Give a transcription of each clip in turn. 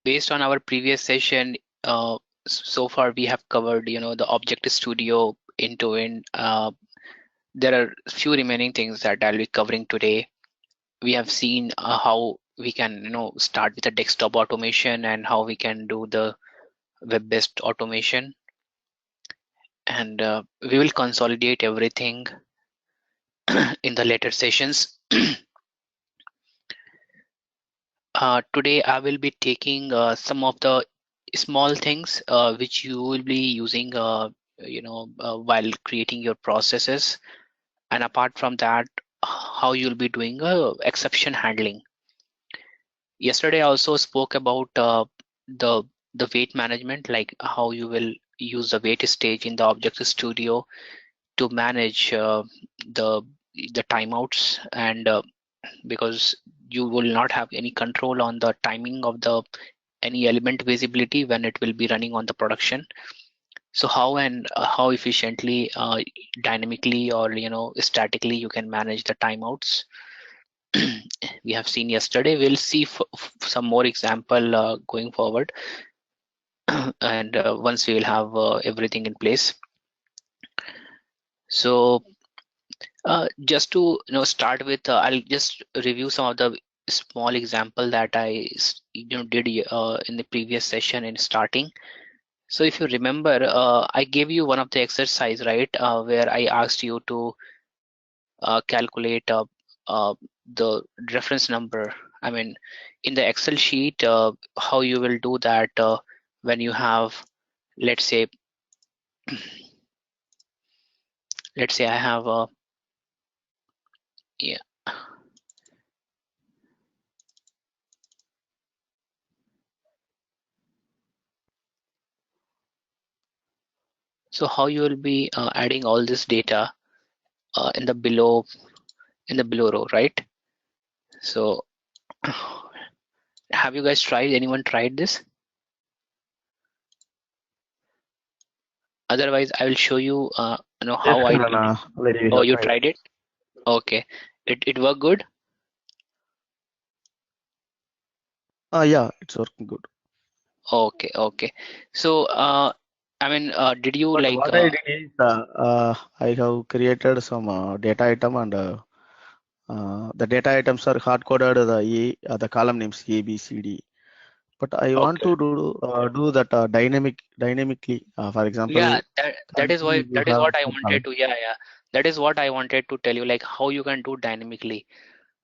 based on our previous session, so far we have covered, the Object Studio end-to-end. There are few remaining things that I'll be covering today. We have seen how we can, start with the desktop automation and how we can do the web-based automation. And we will consolidate everything in the later sessions. Today I will be taking some of the small things which you will be using while creating your processes, and apart from that, how you'll be doing exception handling. Yesterday I also spoke about the weight management, like how you will use the weight stage in the Object Studio to manage the timeouts, and because you will not have any control on the timing of the any element visibility when it will be running on the production. So how and how efficiently, dynamically or statically you can manage the timeouts. We have seen yesterday. We'll see some more example going forward, and once we will have everything in place. So just to start with, I'll just review some of the small example that I did in the previous session in starting. So if you remember, I gave you one of the exercise, right, where I asked you to calculate the reference number. I mean, in the Excel sheet, how you will do that when you have, let's say I have a, yeah. So how you will be adding all this data in the below row, right? So have you guys tried? Anyone tried this? Otherwise, I will show you, Yes, how I did it. already we Oh, have you tried. tried it? Okay. It worked good? Yeah, it's working good. Okay, okay. So, I mean, did you But like, what I did is, I have created some data item, and the data items are hard coded the column names A, B, C, D. But I want okay. to do that dynamically. For Yeah, example, that is why, currently we have I some wanted column. to, yeah. That is what I wanted to tell you, like how you can do dynamically.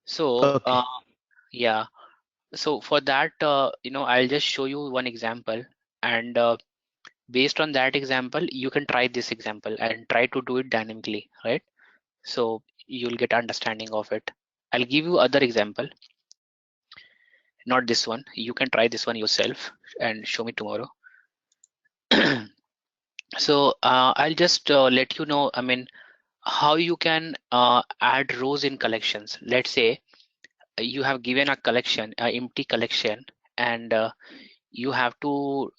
So, Okay, yeah. So for that, I'll just show you one example, and based on that example, you can try this example and try to do it dynamically, right? So you'll get understanding of it. I'll give you other example, not this one. You can try this one yourself and show me tomorrow. So I'll just let you know, I mean, how you can add rows in collections. Let's say you have given a collection, an empty collection, and you have to,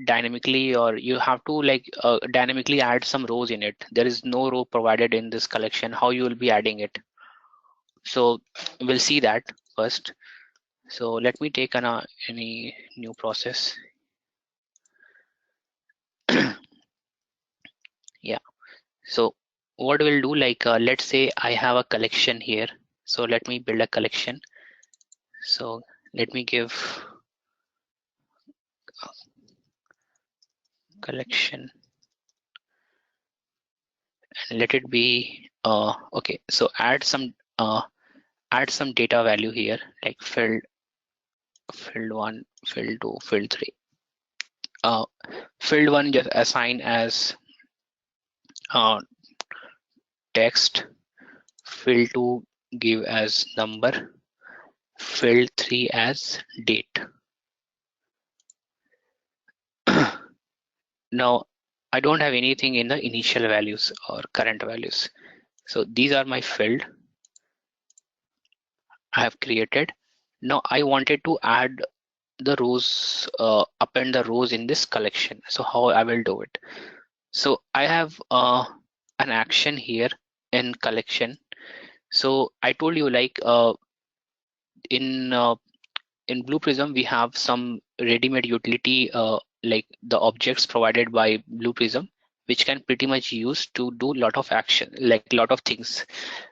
dynamically, or you have to like dynamically add some rows in it. There is no row provided in this collection. How you will be adding it? So we'll see that first. So let me take any new process. Yeah. So what we'll do, like, let's say I have a collection here. So let me build a collection. So let me give collection and let it be okay. So add some data value here, like field 1, field 2, field 3. Field 1 just assign as uh, text, field 2 give as number, field 3 as date. Now I don't have anything in the initial values or current values. So these are my field I have created. Now I wanted to add the rows, append the rows in this collection. So how I will do it? So I have an action here in collection. So I told you, like, in in Blue Prism, we have some ready-made utility like the objects provided by Blue Prism, which can pretty much use to do a lot of action, like a lot of things.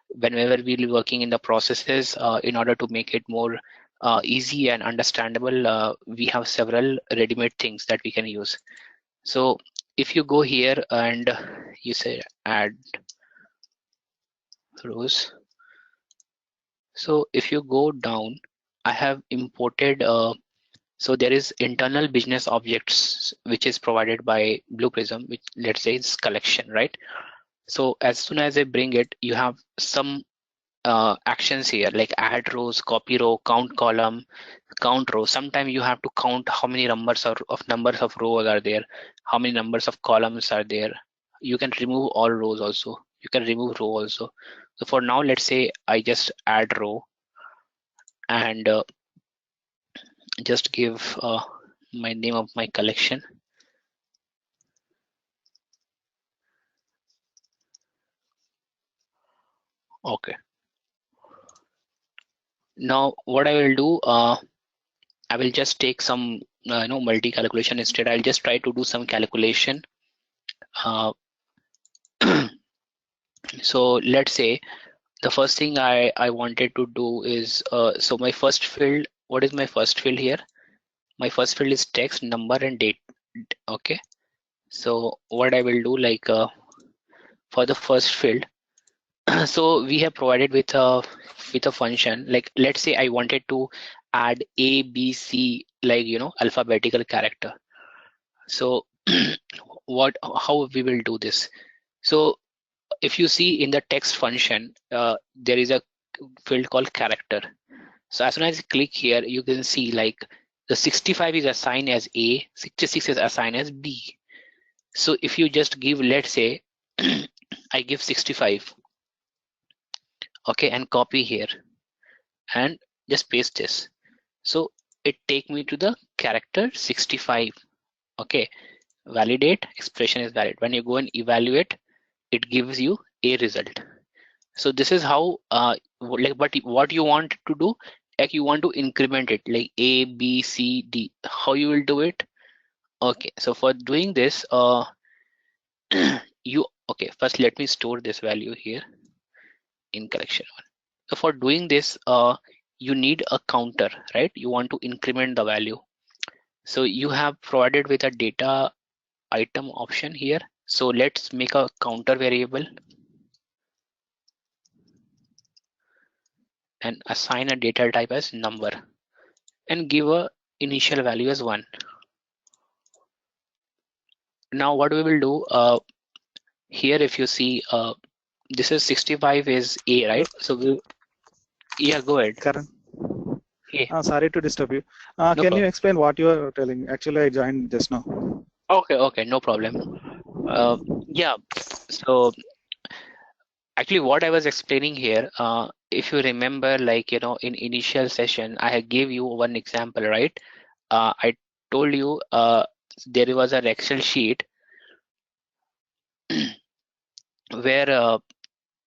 Whenever we'll be working in the processes, in order to make it more easy and understandable, we have several ready-made things that we can use. So if you go here and you say add rows, so if you go down, I have imported so there is internal business objects which is provided by Blue Prism, which let's say is collection, right? So as soon as I bring it, you have some actions here like add rows, copy row, count column, count row. Sometimes you have to count how many numbers of rows are there, how many numbers of columns are there. You can remove all rows also. You can remove row also. So for now, let's say I just add row and just give my name of my collection. Okay. Now what I will do, I will just take some multi calculation instead. I'll just try to do some calculation. So let's say the first thing I wanted to do is so my first field. What is my first field here? My first field is text, number, and date. Okay. So what I will do, like for the first field, so we have provided with a function. Like let's say I wanted to add A, B, C, like alphabetical character. So how we will do this? So if you see in the text function, there is a field called character. So as soon as you click here, you can see like the 65 is assigned as A, 66 is assigned as B. So if you just give, let's say, I give 65, okay, and copy here and just paste this. So it take me to the character 65. Okay, validate, expression is valid. When you go and evaluate, it gives you a result. So this is how like, but what you want to do, like you want to increment it like A, B, C, D. How you will do it? Okay, so for doing this, you okay, first let me store this value here in collection one. So for doing this, you need a counter, right? You want to increment the value. So you have provided with a data item option here. So let's make a counter variable and assign a data type as number and give a initial value as 1. Now what we will do here, if you see this is 65 is A, Hello, right? So yeah, go ahead. Karan. Yeah, Sorry to disturb you. no Can you problem. explain what you are telling? Actually, I joined just now. Okay, no problem. Yeah, so actually what I was explaining here, if you remember, like in initial session I had gave you one example, right? I told you there was an Excel sheet where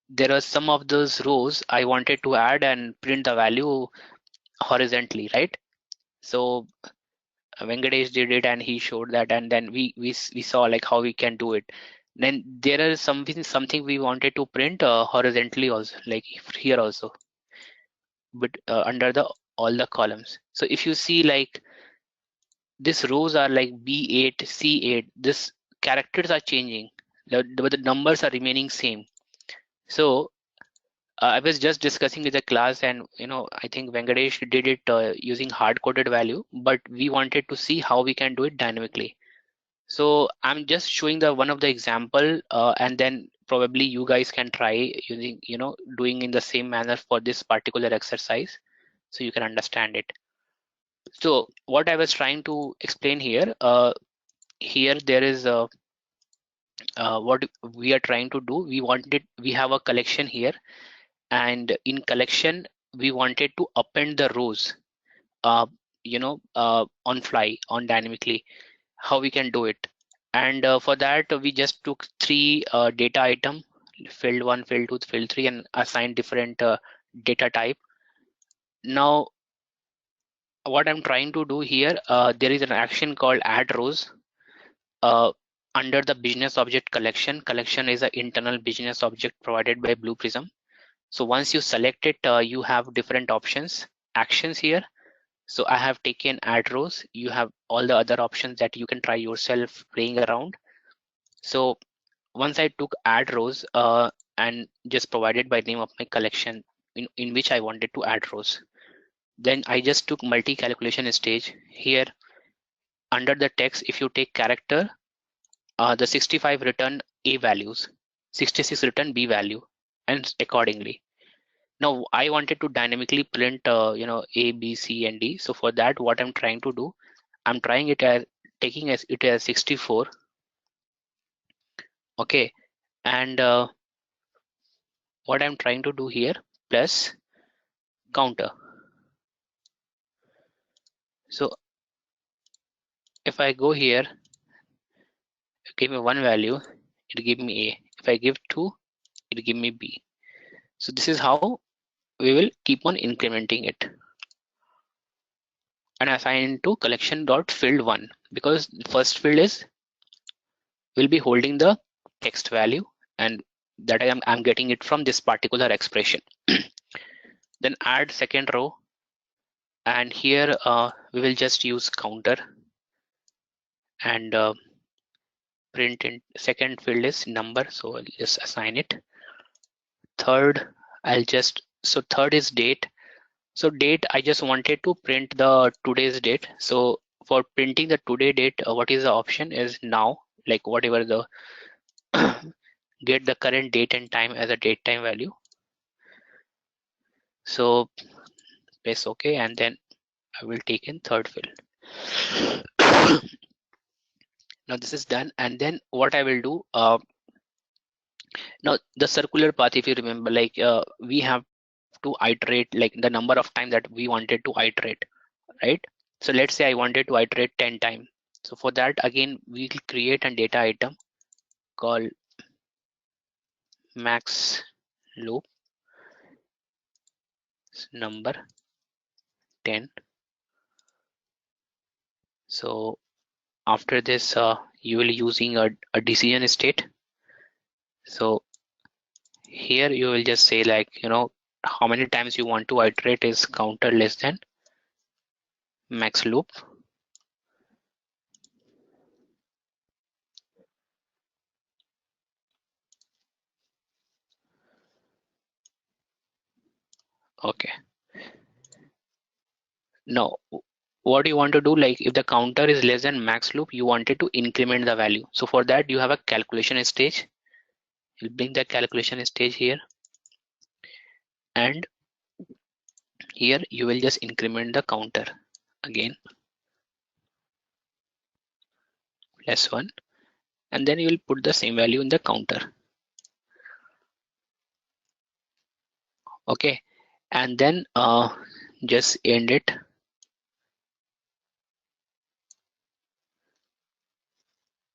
there are some of those rows I wanted to add and print the value horizontally, right? So Venkatesh did it and he showed that, and then we saw like how we can do it. Then there is something we wanted to print horizontally also, like here also, but under the all the columns. So if you see like these rows are like B8, C8, this characters are changing, but the numbers are remaining same. So I was just discussing with the class, and I think Venkatesh did it using hard-coded value, but we wanted to see how we can do it dynamically. So I'm just showing the one of the example, and then probably you guys can try using, doing in the same manner for this particular exercise, so you can understand it. So what I was trying to explain here, here there is what we are trying to do. We have a collection here, and in collection we wanted to append the rows, on fly, on dynamically. How we can do it? And for that we just took 3 data item, field 1, field 2, field 3, and assigned different data type. Now what I'm trying to do here, there is an action called add rows under the business object collection. Collection is an internal business object provided by Blue Prism. So once you select it, you have different options, actions here. So I have taken add rows. You have all the other options that you can try yourself playing around. So once I took add rows and just provided by name of my collection in which I wanted to add rows. Then I just took multi-calculation stage. Here under the text, if you take character, the 65 return A values, 66 return B value, and accordingly. Now I wanted to dynamically print A, B, C, and D. So for that, what I'm trying to do, I'm trying it as taking it as 64. Okay, and what I'm trying to do here plus counter. So if I go here, give me one value, it give me A. If I give two, it give me B. So this is how we will keep on incrementing it and assign to collection dot field one, because the first field is will be holding the text value, and that I'm getting it from this particular expression. Then add second row, and here we will just use counter, and print in second field is number, so I'll just assign it. Third, so third is date. So date, I just wanted to print the today's date. So for printing the today date, what is the option is now, like whatever the get the current date and time as a date time value. So press OK, and then I will take in third field. Now this is done, and then what I will do, now the circular path, if you remember, like we have to iterate like the number of time that we wanted to iterate, right? So let's say I wanted to iterate 10 times. So for that, again, we'll create a data item called max loop number 10. So after this, you will using a decision state. So here you will just say like, how many times you want to iterate is counter less than max loop. Okay. Now, what you want to do, like if the counter is less than max loop, you wanted to increment the value. So for that, you have a calculation stage. You'll bring the calculation stage here, and here you will just increment the counter again plus one, and then you will put the same value in the counter. Okay, and then just end it.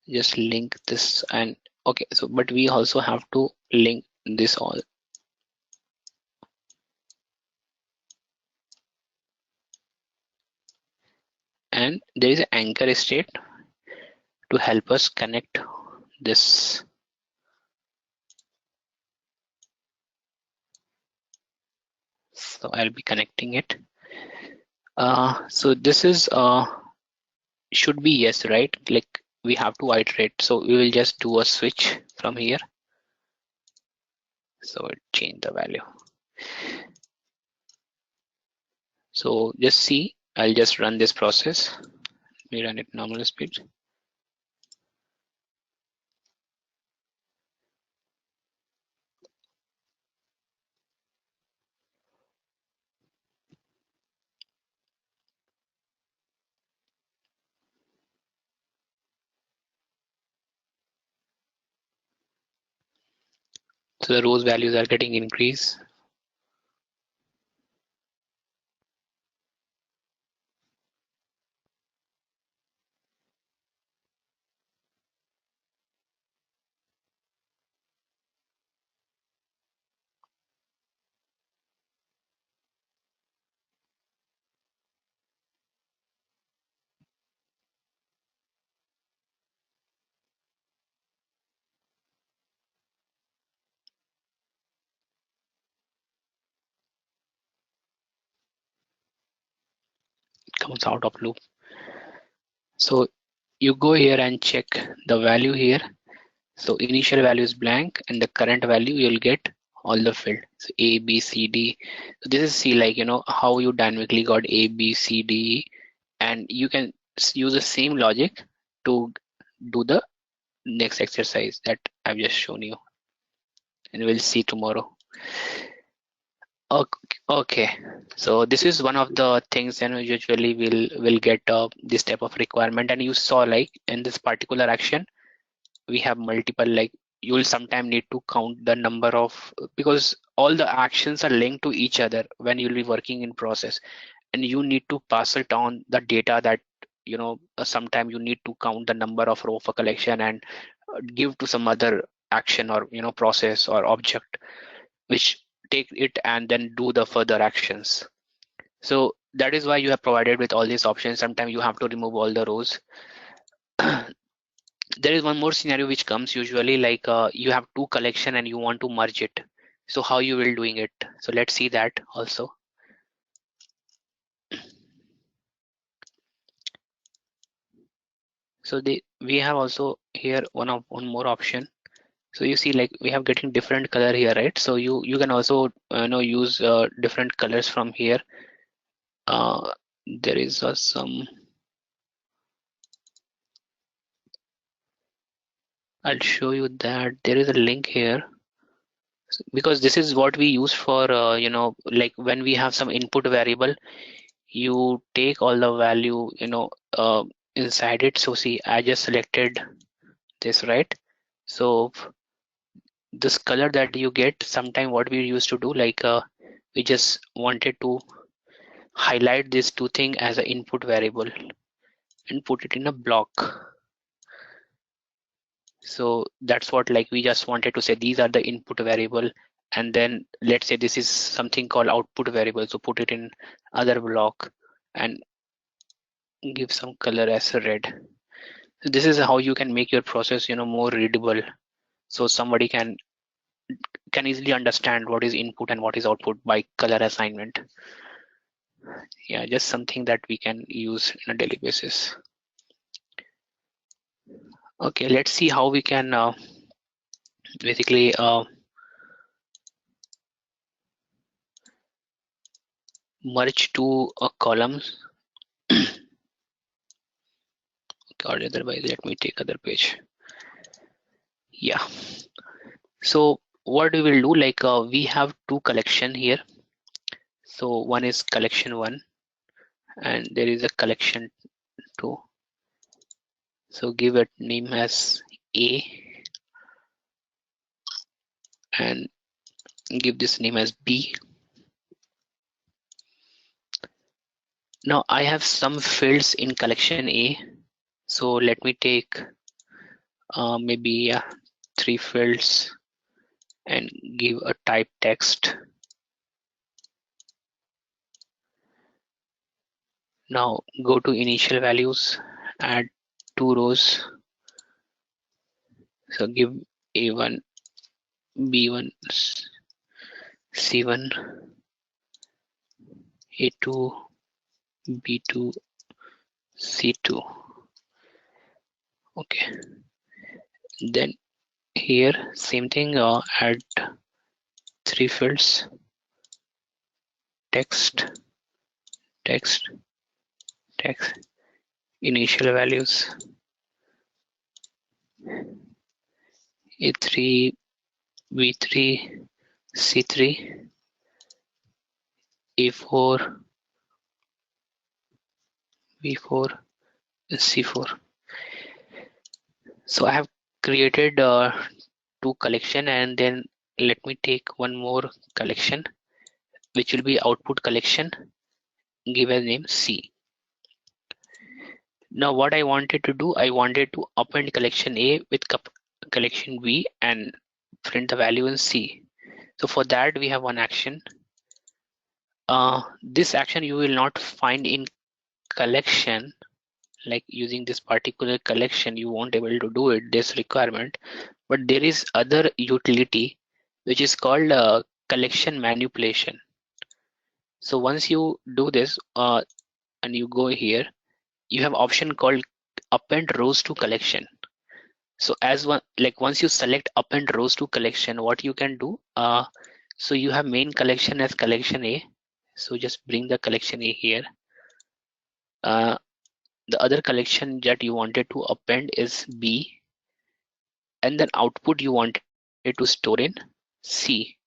Just link this, and okay, so but we also have to link this all. And there is an anchor state to help us connect this. So I'll be connecting it. So this is should be yes, right? Like we have to iterate. So we will just do a switch from here. So it changed the value. So just see, I'll just run this process. Let me run it normal speed. So the rows values are getting increased. comes out of loop. So you go here and check the value here. So initial value is blank and the current value you'll get all the field. So A, B, C, D. So this is see like how you dynamically got A, B, C, D, and you can use the same logic to do the next exercise that I've just shown you, and we'll see tomorrow. Okay, so this is one of the things usually we'll get this type of requirement, and you saw like in this particular action we have multiple, like you will sometime need to count the number of, because all the actions are linked to each other when you'll be working in process, and you need to pass it on the data that sometime you need to count the number of row for collection and give to some other action or process or object which take it and then do the further actions. So that is why you have provided with all these options. Sometimes you have to remove all the rows. There is one more scenario which comes usually, like you have two collection and you want to merge it. So how you will doing it? So let's see that also. So we have also here one more option. So you see like we have getting different color here, right? So you can also use different colors from here. There is some, I'll show you that there is a link here, because this is what we use for like when we have some input variable, you take all the value inside it. So see, I just selected this, right? So this color that you get, sometime what we used to do, like we just wanted to highlight these two things as an input variable and put it in a block. So that's what, like we just wanted to say these are the input variable, and then let's say this is something called output variable, so put it in other block and give some color as red. So this is how you can make your process more readable, so somebody can easily understand what is input and what is output by color assignment. Yeah, just something that we can use on a daily basis. Okay, let's see how we can basically merge two columns. Or otherwise, let me take other page. Yeah, so what we will do, like we have two collection here. So one is collection 1 and there is a collection 2. So give it name as A and give this name as B. Now I have some fields in collection A, so let me take maybe 3 fields and give a type text. Now go to initial values, add 2 rows. So give A1, B1, C1, A2, B2, C2. Okay, then here same thing, add 3 fields, text, text, text, initial values, A3, B3, C3, A4, B4, C4. So I have created 2 collection, and then let me take one more collection which will be output collection, give a name C. Now what I wanted to do, I wanted to append collection A with collection B and print the value in C. So for that we have one action. This action you will not find in collection, like using this particular collection you won't able to do it, this requirement, but there is other utility which is called collection manipulation. So once you do this, and you go here, you have option called append rows to collection. So as one, like once you select append rows to collection, what you can do, so you have main collection as collection A. So just bring the collection A here. The other collection that you wanted to append is B, and then output you wanted to store in C.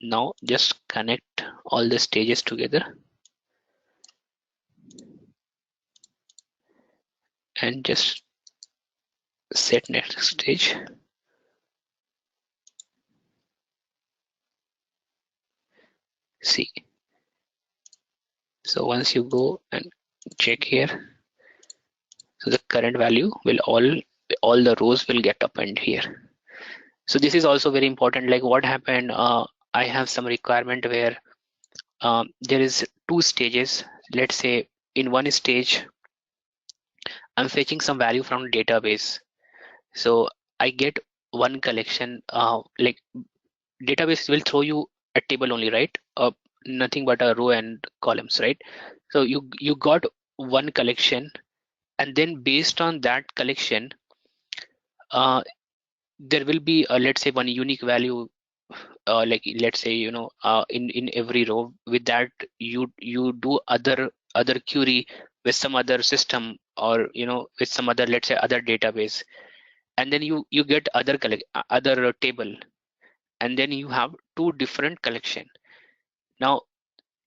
Now just connect all the stages together and just set next stage. C. So once you go and check here, so the current value will all the rows will get append here. So this is also very important. Like what happened, I have some requirement where there is two stages. Let's say in one stage, I'm fetching some value from database. So I get one collection, like database will throw you a table only, right? Nothing but a row and columns, right? So you got one collection, and then based on that collection, uh, there will be let's say one unique value, like let's say in every row. With that, you do other query with some other system, or with some other, let's say, other database, and then you get other table, and then you have two different collection. Now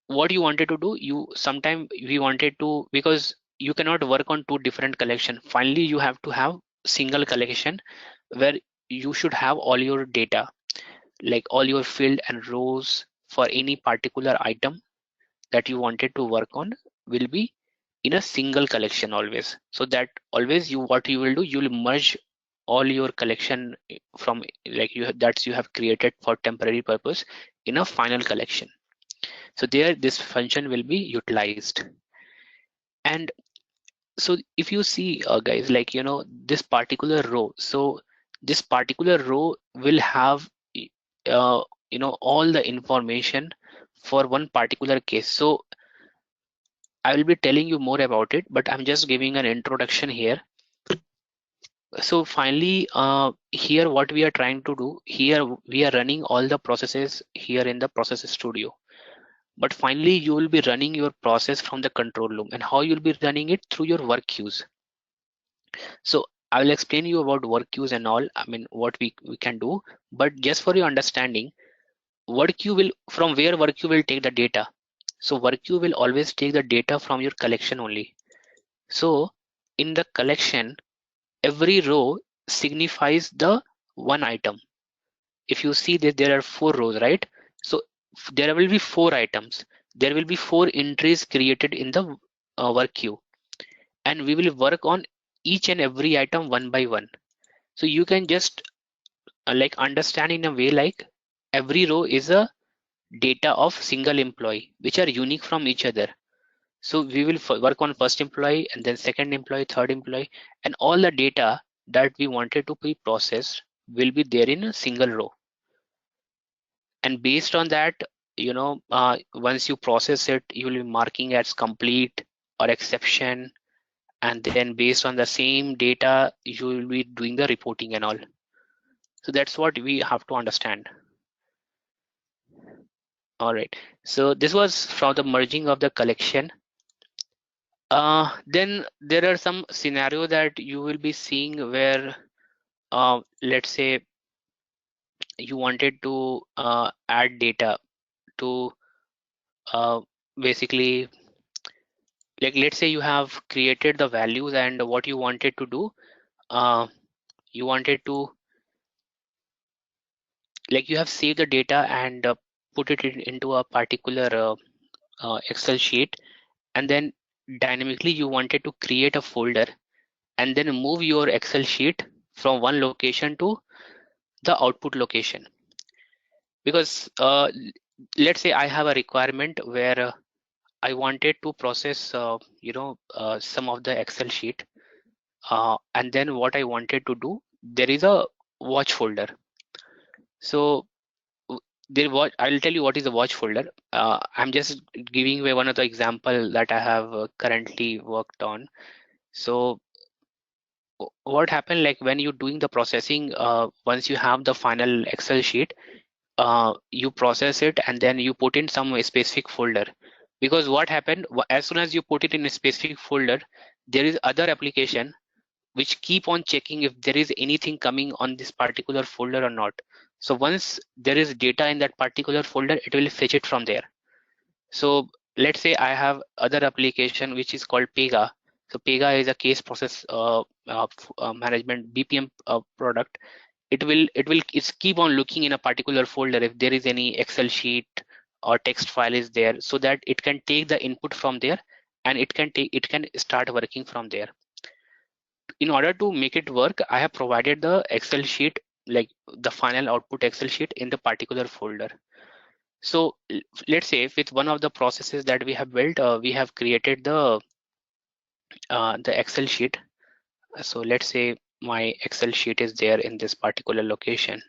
what you wanted to do, you sometime we wanted to, because you cannot work on two different collection, finally you have to have single collection where you should have all your data, like all your field and rows for any particular item that you wanted to work on will be in a single collection always. So that always what you will do, you will merge all your collection from, like you have created for temporary purpose in a final collection. So there this function will be utilized. And so if you see, guys, like this particular row, so this particular row will have uh, all the information for one particular case. So I will be telling you more about it, but I'm just giving an introduction here. So finally, here what we are trying to do, here we are running all the processes here in the process studio. But finally, you will be running your process from the control room, and how you'll be running it through your work queues. So I will explain you about work queues and all. I mean, what we can do, but just for your understanding, work queue will, from where work queue will take the data. So work queue will always take the data from your collection only. So in the collection, every row signifies the one item. If you see that there are 4 rows, right? So there will be 4 items. There will be 4 entries created in the work queue, and we will work on each and every item one by one. So you can just like understand in a way, like every row is a data of single employee which are unique from each other. So we will work on first employee, and then second employee, third employee, and all the data that we wanted to be processed will be there in a single row. And based on that, once you process it, you will be marking as complete or exception, and then based on the same data, you will be doing the reporting and all. So that's what we have to understand. All right, so this was from the merging of the collection. Then there are some scenario that you will be seeing where let's say you wanted to add data to basically, like let's say you have created the values, and what you wanted to do, uh, you wanted to, like you have saved the data and put it into a particular Excel sheet, and then dynamically you wanted to create a folder and then move your Excel sheet from one location to the output location. Because let's say I have a requirement where I wanted to process some of the Excel sheet, and then what I wanted to do, there is a watch folder. So I'll tell you what is a watch folder. I'm just giving away one of the example that I have currently worked on. So what happened, like when you're doing the processing, once you have the final Excel sheet, you process it and then you put in some specific folder. Because what happened, as soon as you put it in a specific folder, there is other application which keep on checking if there is anything coming on this particular folder or not. So once there is data in that particular folder, it will fetch it from there. So let's say I have other application which is called Pega. So Pega is a case process management BPM product. It's keep on looking in a particular folder if there is any Excel sheet or text file is there, so that it can take the input from there and it can start working from there. In order to make it work, I have provided the Excel sheet, like the final output Excel sheet in the particular folder. So let's say if with one of the processes that we have built, we have created the Excel sheet. So let's say my Excel sheet is there in this particular location.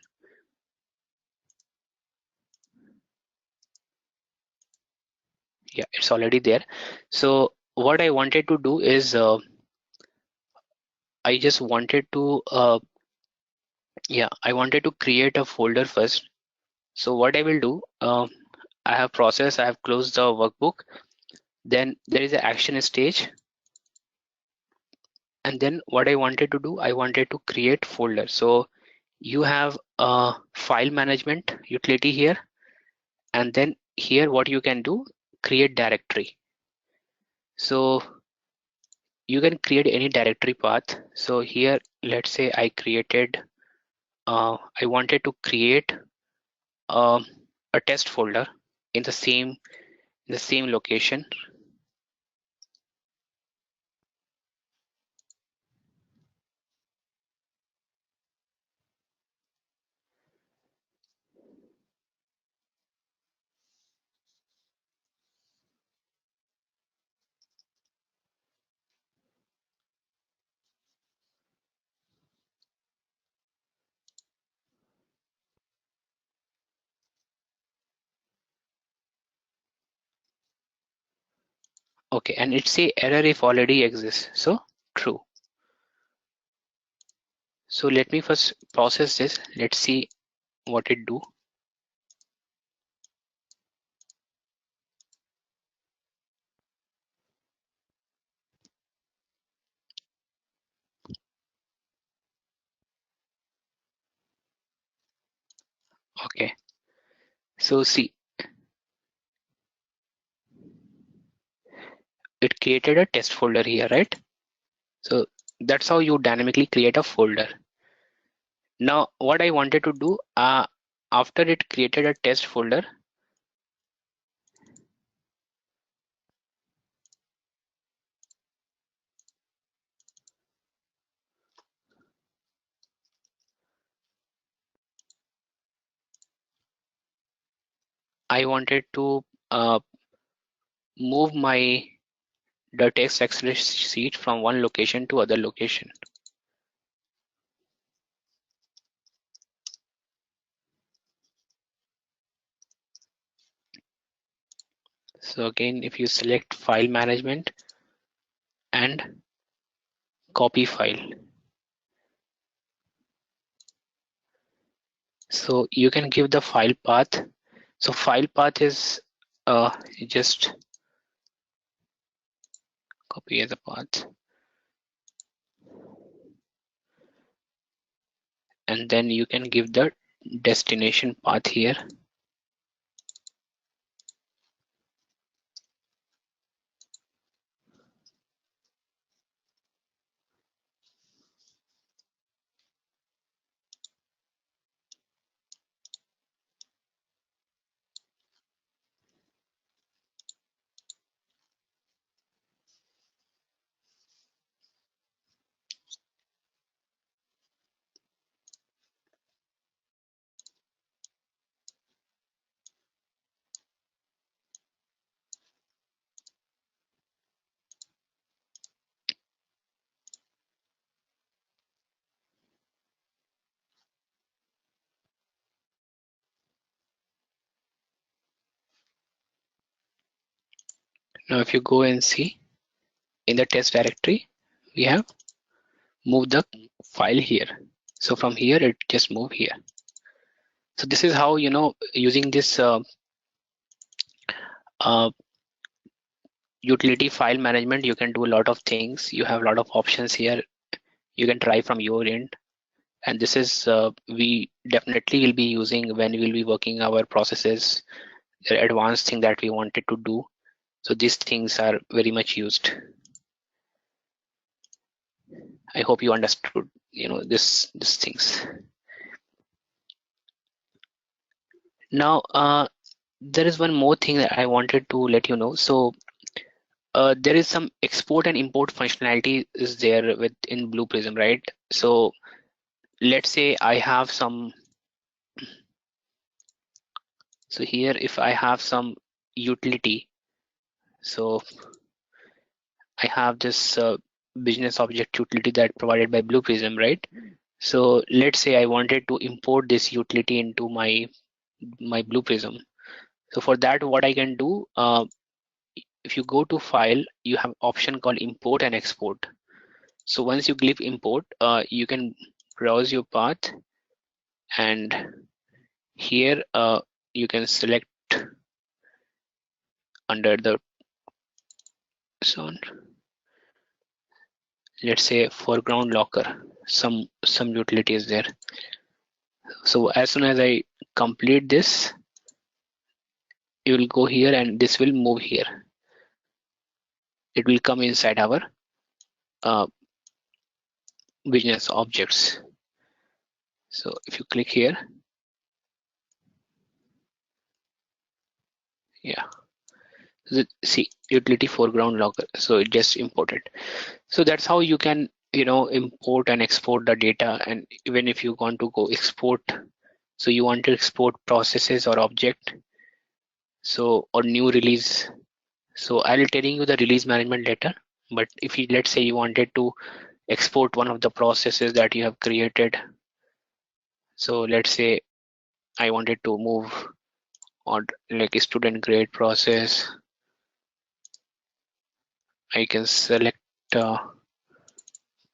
Yeah, it's already there. So what I wanted to do is I just wanted to I wanted to create a folder first. So what I will do, I have processed, I have closed the workbook. Then there is an action stage. And then what I wanted to do, I wanted to create folder. So you have a file management utility here. And then here what you can do, create directory. So you can create any directory path. So here, let's say I created, I wanted to create a test folder in the same location. Okay, and it's a error if already exists. So true. So let me first process this. Let's see what it do. Okay, so see, it created a test folder here, right? So that's how you dynamically create a folder. Now what I wanted to do, after it created a test folder, I wanted to move my the text Excel sheet from one location to other location. So again, if you select file management and copy file, so you can give the file path. So file path is just copy as a path, and then you can give the destination path here. Now if you go and see in the test directory, we have moved the file here. So from here it just moved here. So this is how, using this uh, utility file management, you can do a lot of things. You have a lot of options here. You can try from your end. And this is we definitely will be using when we will be working our processes, the advanced thing that we wanted to do. So these things are very much used. I hope you understood, these things. Now, there is one more thing that I wanted to let you know. So there is some export and import functionality is there within Blue Prism, right? So let's say I have some. So here, if I have some utility, so I have this business object utility that provided by Blue Prism, right? So let's say I wanted to import this utility into my Blue Prism. So for that, what I can do, if you go to file, you have option called import and export. So once you click import, you can browse your path, and here you can select under the zone, let's say foreground locker, some utility is there. So as soon as I complete this, you will go here and this will move here. It will come inside our uh, business objects. So if you click here, yeah, see utility foreground locker, so it just imported. So that's how you can import and export the data. And even if you want to go export, so you want to export processes or object, so or new release. So I'll telling you the release management later, but if you, let's say you wanted to export one of the processes that you have created, so let's say I wanted to move on like a student grade process, I can select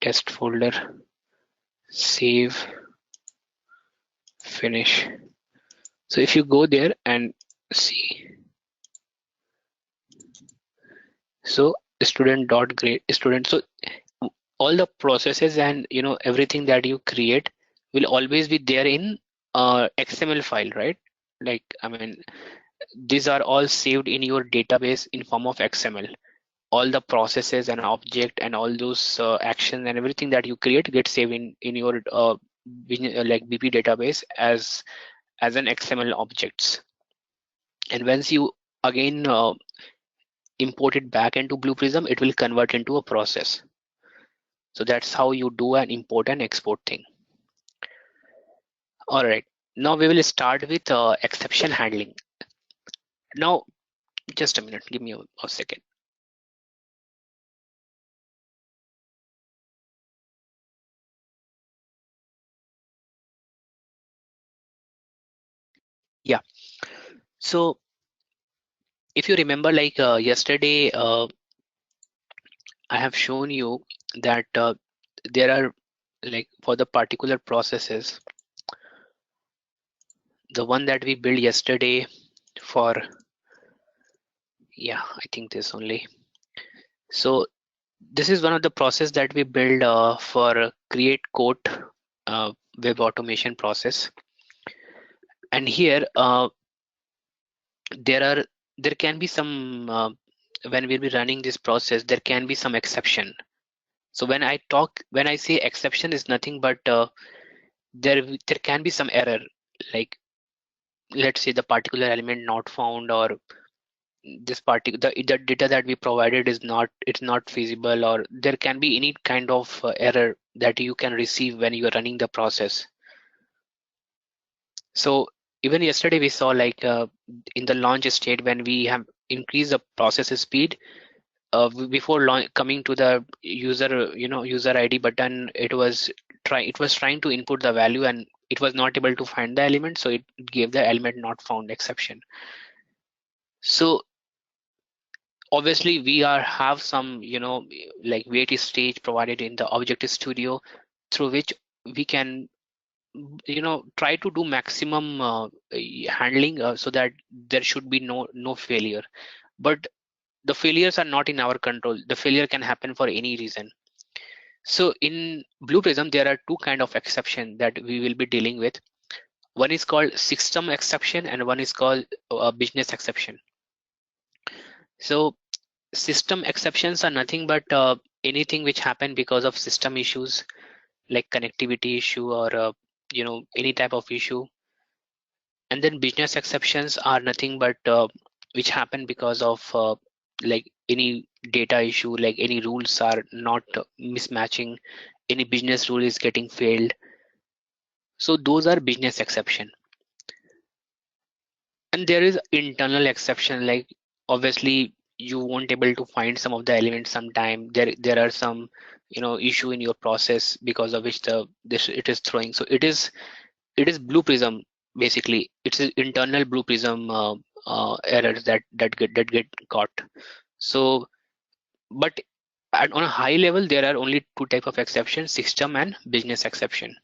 test folder, save, finish. So if you go there and see, so student dot grade student, so all the processes and everything that you create will always be there in XML file, right? Like, I mean, these are all saved in your database in form of XML. All the processes and object and all those actions and everything that you create get saved in your like BP database as an XML objects. And once you again import it back into Blue Prism, it will convert into a process. So that's how you do an import and export thing. All right, now we will start with exception handling. Now, just a minute, give me a second. Yeah, so if you remember, like yesterday, I have shown you that there are, like, for the particular processes, the one that we built yesterday for, yeah, I think this only. So this is one of the process that we build for create code web automation process. And here there can be some when we'll be running this process, there can be some exception. So when I say exception is nothing but there can be some error, like let's say the particular element not found, or this particular the data that we provided is not, it's not feasible, or there can be any kind of error that you can receive when you are running the process. So even yesterday we saw, like in the launch state, when we have increased the process speed, before coming to the user ID button, it was trying to input the value and it was not able to find the element, so it gave the element not found exception. So obviously we have some, like wait stage provided in the Objective Studio, through which we can, try to do maximum handling, so that there should be no failure. But the failures are not in our control. The failure can happen for any reason. So in Blue Prism, there are two kind of exception that we will be dealing with. One is called system exception and one is called business exception. So system exceptions are nothing but anything which happen because of system issues, like connectivity issue or any type of issue. And then business exceptions are nothing but which happen because of like any data issue, like any rules are not mismatching, any business rule is getting failed. So those are business exception. And there is internal exception, like obviously you won't able to find some of the elements sometime. There are some issue in your process because of which this it is throwing. So it is Blue Prism. Basically it's an internal Blue Prism errors that get caught. So but on a high level there are only two type of exceptions: system and business exception.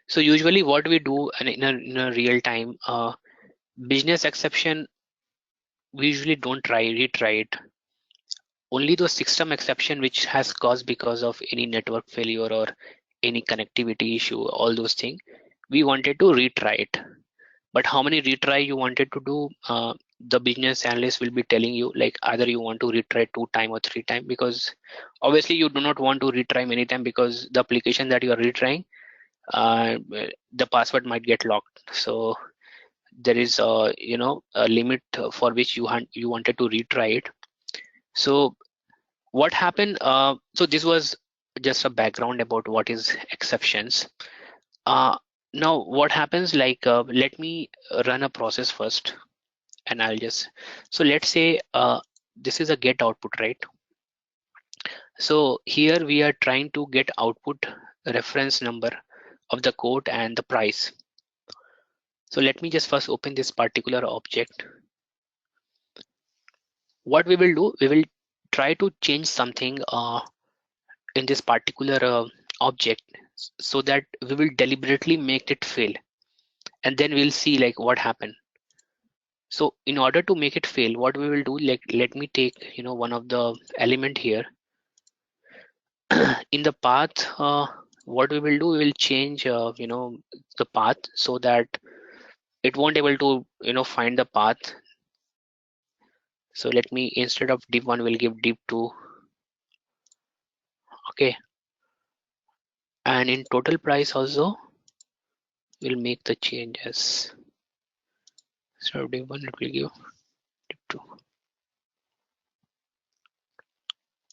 So usually what we do in a real time, business exception we usually don't retry it. Only the system exception which has caused because of any network failure or any connectivity issue, all those things, we wanted to retry it. But how many retry you wanted to do, the business analyst will be telling you, like either you want to retry 2 times or 3 times, because obviously you do not want to retry many times, because the application that you are retrying, the password might get locked. So there is a limit for which you wanted to retry it. So what happened, so this was just a background about what is exceptions. uh, Now what happens, like let me run a process first, and I'll just, so let's say this is a get output, right? So here we are trying to get output reference number of the code and the price. So let me just first open this particular object. What we will do, we will try to change something in this particular object, so that we will deliberately make it fail, and then we'll see like what happened. So in order to make it fail, what we will do, like let me take one of the element here. In the path, what we will do, we will change the path, so that it won't able to find the path. So let me, instead of div1, we'll give div2. Okay, and in total price also we'll make the changes. So div1 it will give div2.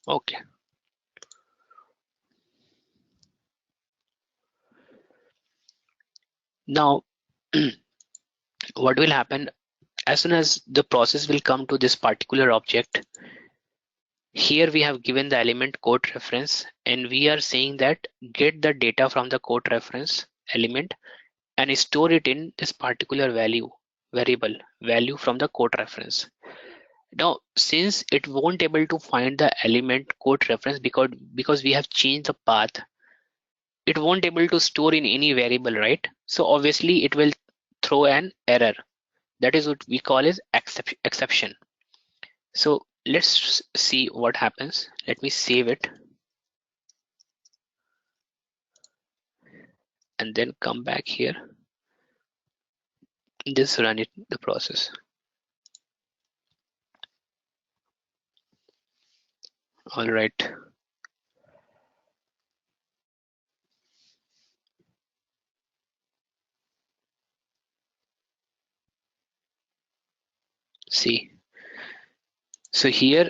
Okay, now what will happen, as soon as the process will come to this particular object, here we have given the element code reference, and we are saying that get the data from the code reference element and store it in this particular variable value from the code reference. Now since it won't able to find the element code reference, because we have changed the path, it won't able to store in any variable, right? So obviously it will throw an error. That is what we call as exception. So let's see what happens. Let me save it and then come back here. Just run it, the process. All right. See, so here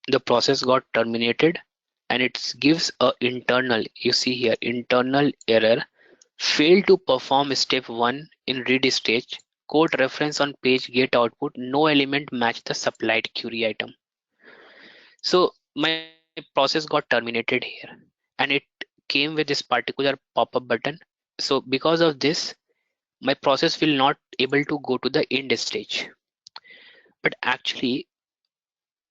the process got terminated, and it gives a internal, you see here, internal error, failed to perform step 1 in read stage, code reference on page get output, no element match the supplied query item. So my process got terminated here, and it came with this particular pop-up button. So because of this, my process will not able to go to the end stage. But actually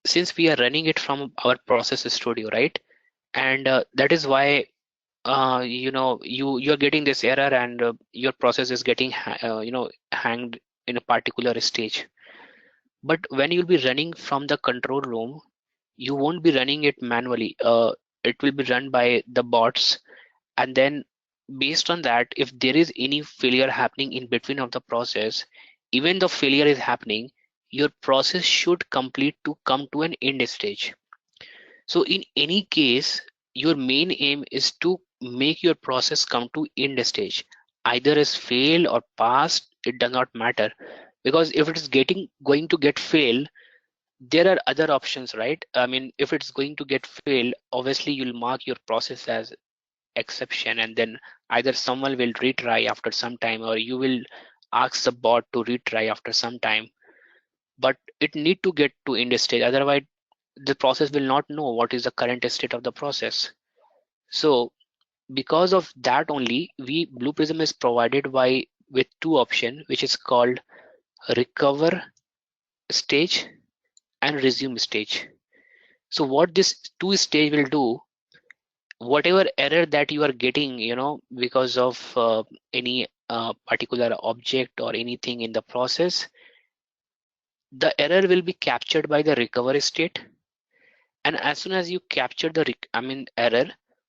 since we are running it from our process studio, right? And that is why you're getting this error, and your process is getting hanged in a particular stage. But when you'll be running from the control room, you won't be running it manually. It will be run by the bots, and then based on that, if there is any failure happening in between of the process, even the failure is happening, your process should complete to come to an end stage. So in any case, your main aim is to make your process come to end stage. Either is fail or pass, it does not matter. Because if it is going to get fail, there are other options, right? I mean, if it's going to get failed, obviously you'll mark your process as exception, and then either someone will retry after some time, or you will ask the bot to retry after some time. But it need to get to end stage, otherwise the process will not know what is the current state of the process. So because of that only, Blue Prism is provided by with two options, which is called recover stage and resume stage. So what this two stage will do, whatever error that you are getting, because of any particular object or anything in the process, the error will be captured by the recovery state. And as soon as you capture the error,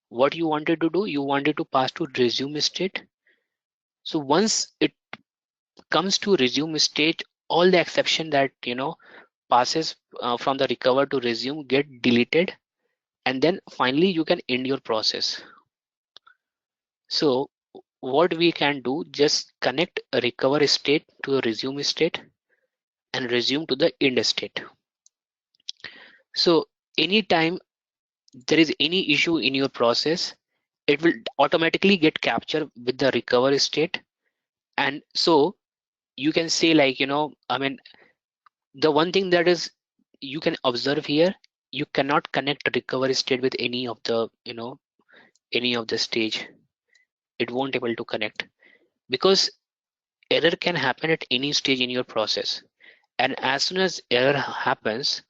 what you wanted to do, you wanted to pass to resume state. So once it comes to resume state, all the exception that passes from the recover to resume get deleted, and then finally you can end your process. So what we can do, just connect a recover state to a resume state and resume to the end state. So anytime there is any issue in your process, it will automatically get captured with the recover state. And so you can say, like, the one thing that is you can observe here, you cannot connect recovery state with any of the any of the stage. It won't able to connect, because error can happen at any stage in your process. And as soon as error happens,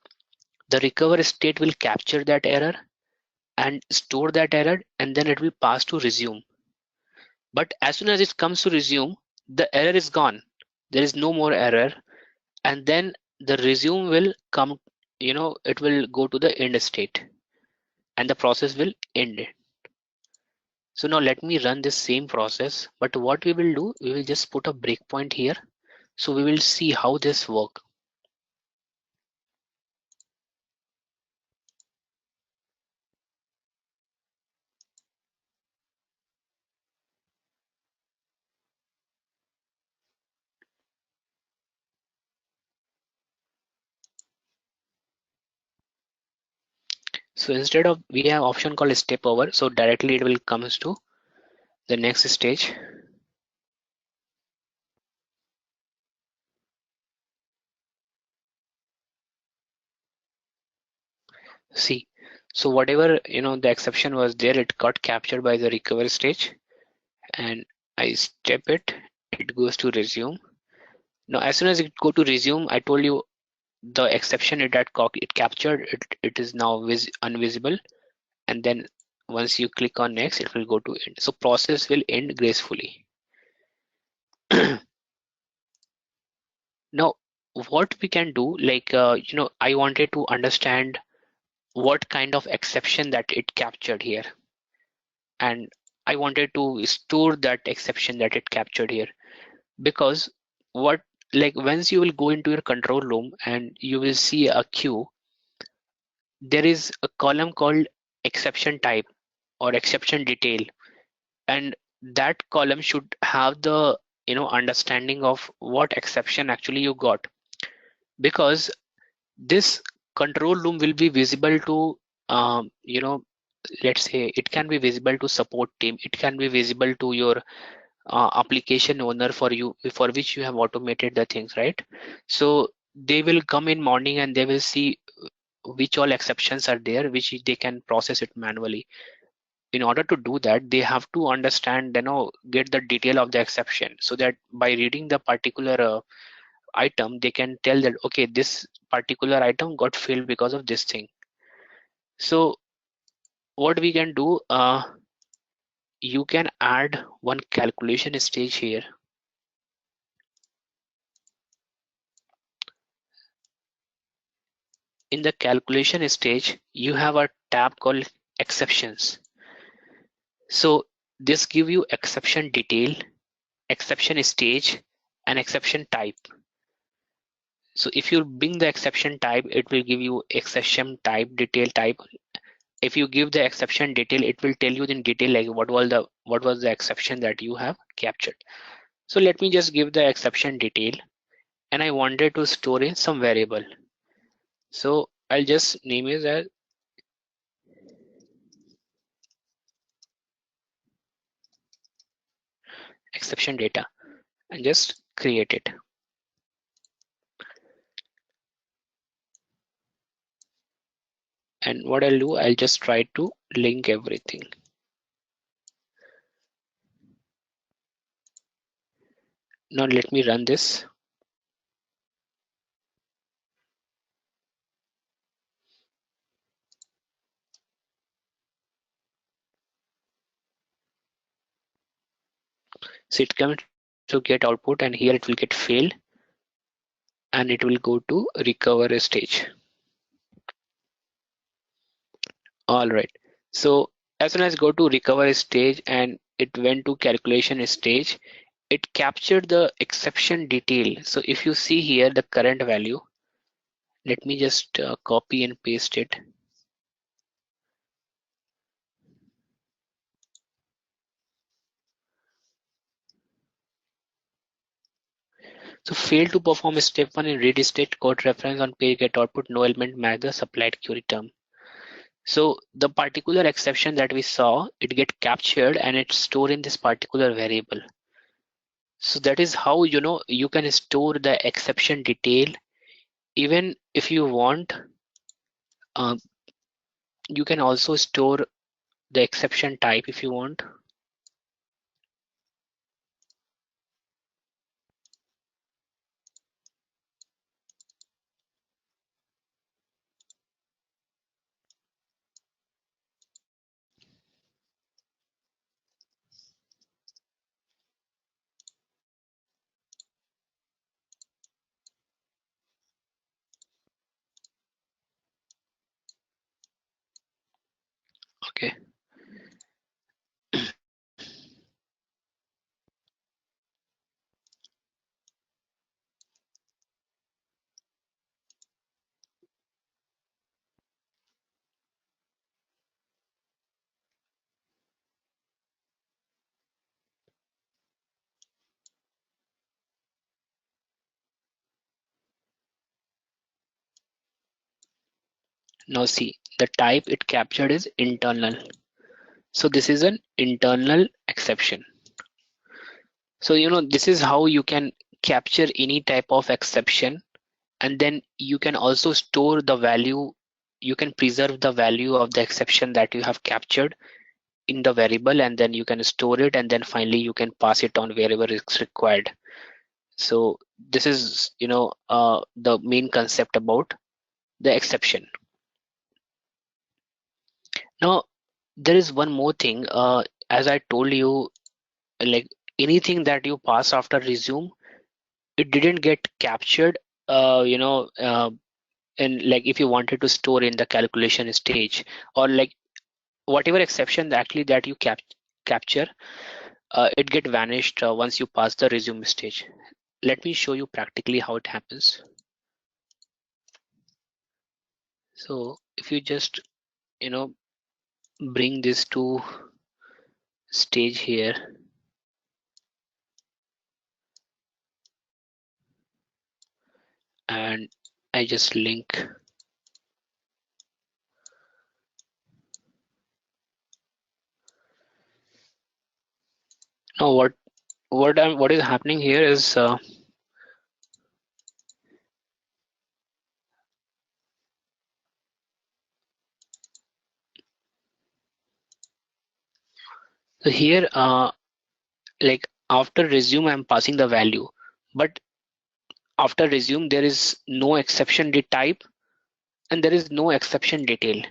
the recover state will capture that error and store that error, and then it will pass to resume. But as soon as it comes to resume, the error is gone. There is no more error, and then the resume will come, it will go to the end state, and the process will end it. So now let me run this same process, but what we will do, we will just put a breakpoint here. So we will see how this works. So instead of, we have option called step over, so directly it will comes to the next stage. See, so whatever the exception was there, it got captured by the recovery stage, and I step it, it goes to resume. Now as soon as it go to resume, I told you the exception it captured, it is now unvisible, and then once you click on next, it will go to end. So process will end gracefully. Now what we can do, like I wanted to understand what kind of exception that it captured here, and I wanted to store that exception that it captured here. Because what, like, once you will go into your control room and you will see a queue, there is a column called exception type or exception detail, and that column should have the understanding of what exception actually you got. Because this control room will be visible to let's say it can be visible to support team, it can be visible to your application owner for which you have automated the things, right? So they will come in morning and they will see which all exceptions are there, which they can process it manually. In order to do that, they have to understand, get the detail of the exception, so that by reading the particular item, they can tell that, okay, this particular item got failed because of this thing. So what we can do, you can add one calculation stage here. In the calculation stage, you have a tab called exceptions. So this give you exception detail, exception stage, and exception type. So if you bring the exception type, it will give you exception type, detail type. If you give the exception detail, it will tell you in detail like what was the exception that you have captured. So let me just give the exception detail, and I wanted to store in some variable. So I'll just name it as exception data and just create it. And what I'll do, I'll just try to link everything. Now let me run this. So it comes to get output, and here it will get failed, and it will go to recover stage. All right. So as soon as go to recover stage and it went to calculation stage, it captured the exception detail. So if you see here the current value, let me just copy and paste it. So failed to perform step 1 in read state code reference on page get output, no element match the supplied query term. So the particular exception that we saw, it get captured and it's stored in this particular variable. So that is how you can store the exception detail. Even if you want, uh, you can also store the exception type if you want. Okay. Now see, the type it captured is internal. So this is an internal exception. So this is how you can capture any type of exception, and then you can also store the value. You can preserve the value of the exception that you have captured in the variable, and then you can store it, and then finally you can pass it on wherever it's required. So this is the main concept about the exception. Now there is one more thing. As I told you, like anything that you pass after resume, it didn't get captured. And like if you wanted to store in the calculation stage, or like whatever exception actually that you capture, it get vanished once you pass the resume stage. Let me show you practically how it happens. So if you just bring this to stage here, and I just link. Now what is happening here is so here like after resume I'm passing the value, but After resume, there is no exception type and there is no exception detail.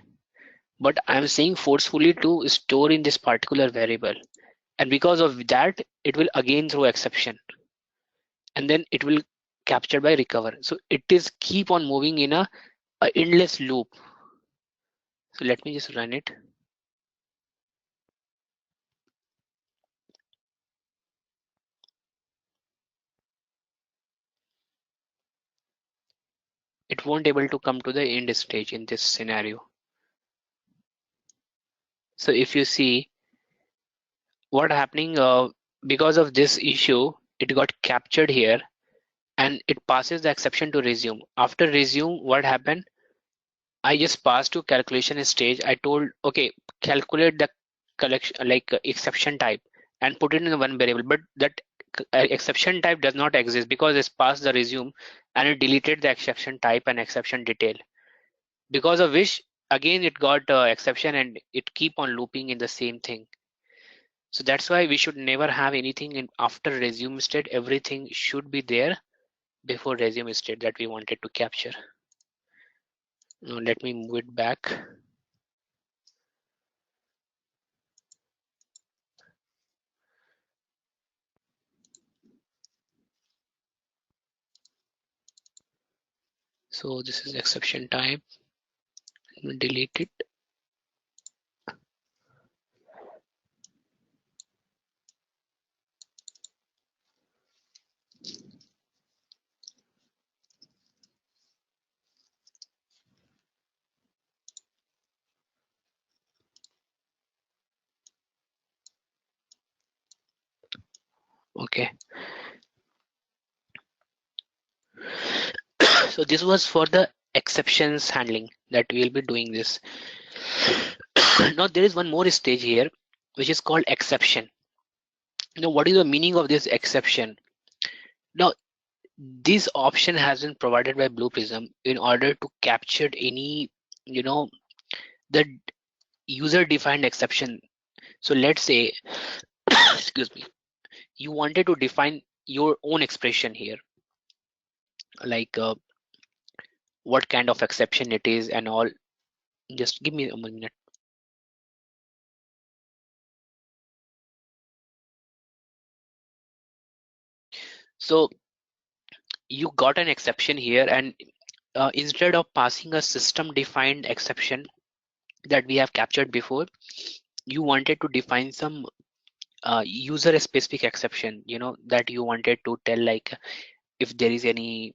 But I'm saying forcefully to store in this particular variable. And because of that, it will again throw exception. And then it will capture by recover. So it is keep on moving in a endless loop. So let me just run it. It won't able to come to the end stage in this scenario. So if you see what happening, because of this issue, it got captured here and it passes the exception to resume. After resume, what happened? I just passed to calculation stage. I told, okay, calculate the collection like exception type and put it in one variable, but that exception type does not exist because it's passed the resume and it deleted the exception type and exception detail, because of which again it got exception and it keep on looping in the same thing. So that's why we should never have anything in after resume state. Everything should be there before resume state that we wanted to capture. Now let me move it back. So this is exception type. Delete it. Okay. So this was for the exceptions handling that we'll be doing this. Now there is one more stage here, which is called exception. Now what is the meaning of this exception? Now this option has been provided by Blue Prism in order to capture any, the user defined exception. So let's say, excuse me, you wanted to define your own expression here, like what kind of exception it is and all. Just give me a minute. So you got an exception here, and instead of passing a system defined exception that we have captured before, you wanted to define some user specific exception, that you wanted to tell, like if there is any,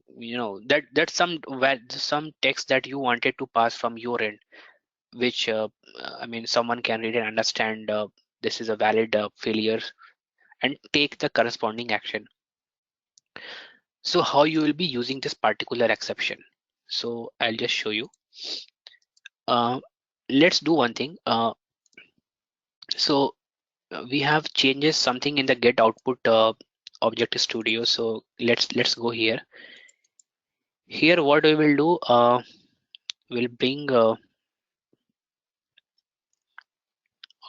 that's some text that you wanted to pass from your end, which I mean someone can read and understand this is a valid failure and take the corresponding action. So how you will be using this particular exception? So I'll just show you. Let's do one thing. So we have changes something in the get output object studio. So let's go here. Here what we will do, we'll bring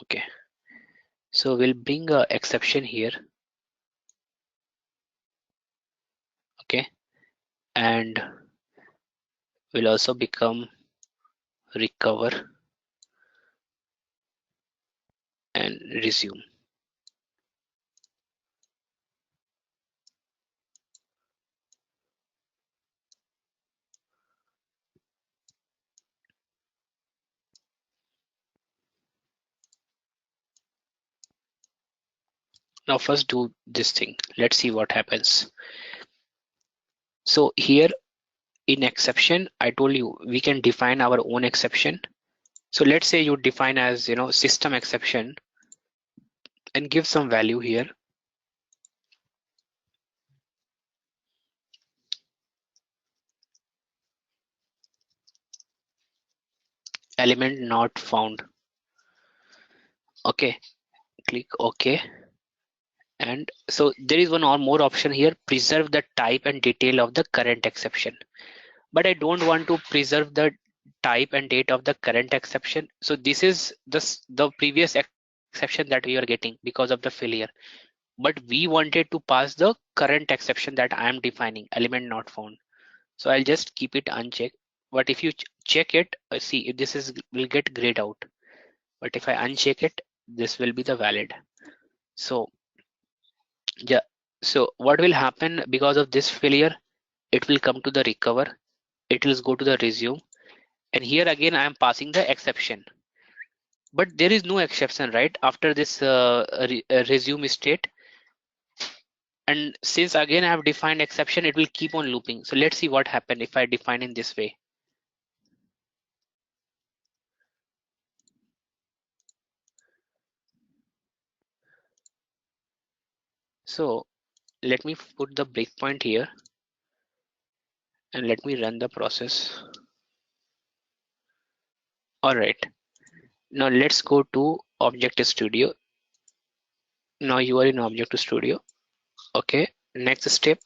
okay, so we'll bring a exception here. Okay, and will also become recover and resume. Now first do this thing. Let's see what happens. So here in exception, I told you we can define our own exception. So let's say you define as, system exception and give some value here. Element not found. Okay, click OK. And so there is one or more option here, preserve the type and detail of the current exception. But I don't want to preserve the type and date of the current exception. So this is the previous exception that we are getting because of the failure. but we wanted to pass the current exception that I am defining, element not found. So I'll just keep it unchecked. But if you check it, see if this is will get grayed out. But if I uncheck it, this will be the valid. So yeah, so what will happen because of this failure? It will come to the recover. It will go to the resume, and here again I am passing the exception. But there is no exception, right? After this resume state, and since again I have defined exception, it will keep on looping. So let's see what happens if I define in this way. So let me put the breakpoint here and let me run the process. All right, now let's go to Object Studio. Now you are in Object Studio. Okay, next step,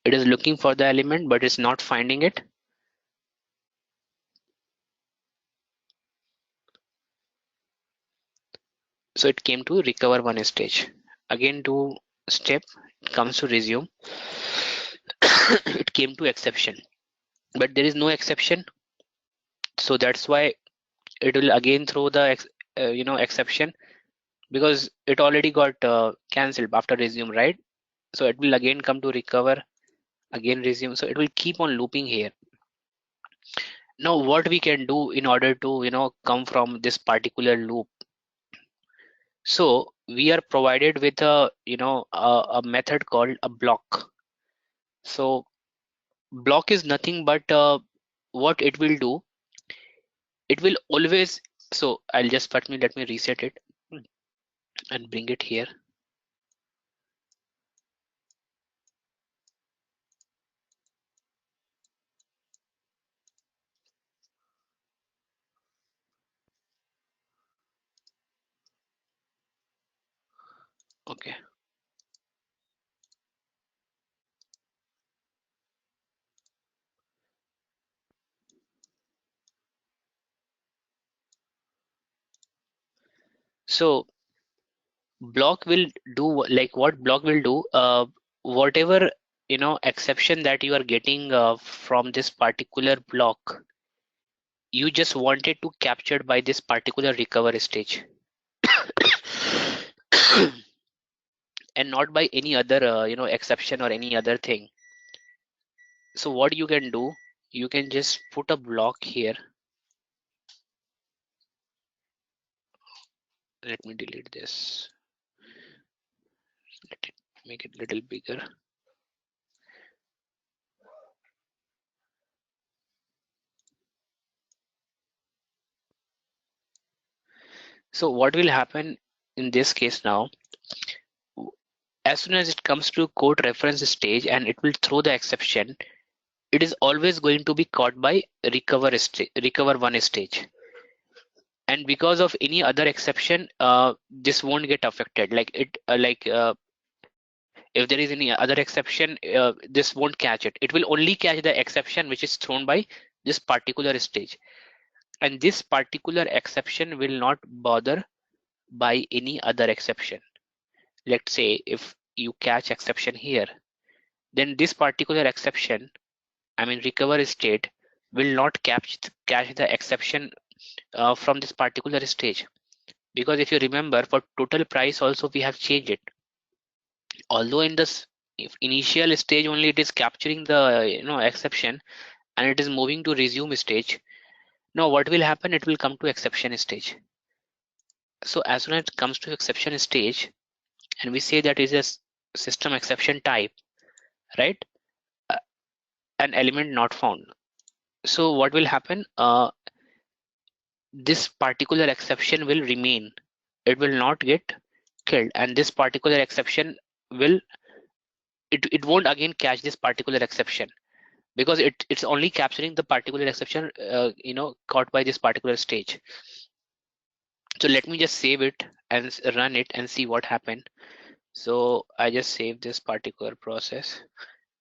it is looking for the element but it's not finding it. So it came to recover one stage. Again to step, it comes to resume. It came to exception, but there is no exception. So that's why it will again throw the exception, because it already got cancelled after resume, right? So it will again come to recover, again resume. So it will keep on looping here. Now what we can do in order to come from this particular loop? So we are provided with a method called a block. So block is nothing but what it will do, it will always, so I'll just let me reset it and bring it here. Okay, so block will do like what block will do, whatever exception that you are getting from this particular block, you just wanted to capture by this particular recover stage and not by any other exception or any other thing. So what you can do, you can just put a block here. Let me delete this, let it make it a little bigger. So what will happen in this case now, as soon as it comes to code reference stage and it will throw the exception, it is always going to be caught by recover one stage. And because of any other exception, this won't get affected. Like it if there is any other exception, this won't catch it. It will only catch the exception which is thrown by this particular stage. And this particular exception will not bother by any other exception. Let's say if you catch exception here, then this particular exception, I mean recover state, will not catch the exception from this particular stage. Because if you remember, for total price also we have changed it. Although in this initial stage only it is capturing the exception and it is moving to resume stage. Now what will happen? It will come to exception stage. So as soon as it comes to exception stage, and we say that is a system exception type, right? An element not found. So what will happen? This particular exception will remain. It will not get killed, and this particular exception will it won't again catch this particular exception, because it's only capturing the particular exception caught by this particular stage. So let me just save it and run it and see what happened. So I just save this particular process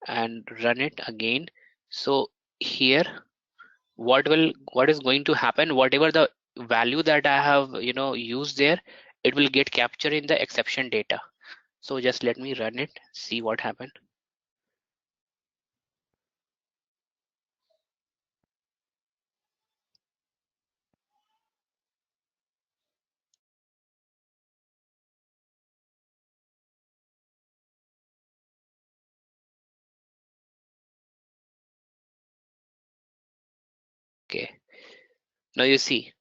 and run it again. So here what is going to happen, whatever the value that I have used there, it will get captured in the exception data. So just let me run it, see what happened. Okay, now you see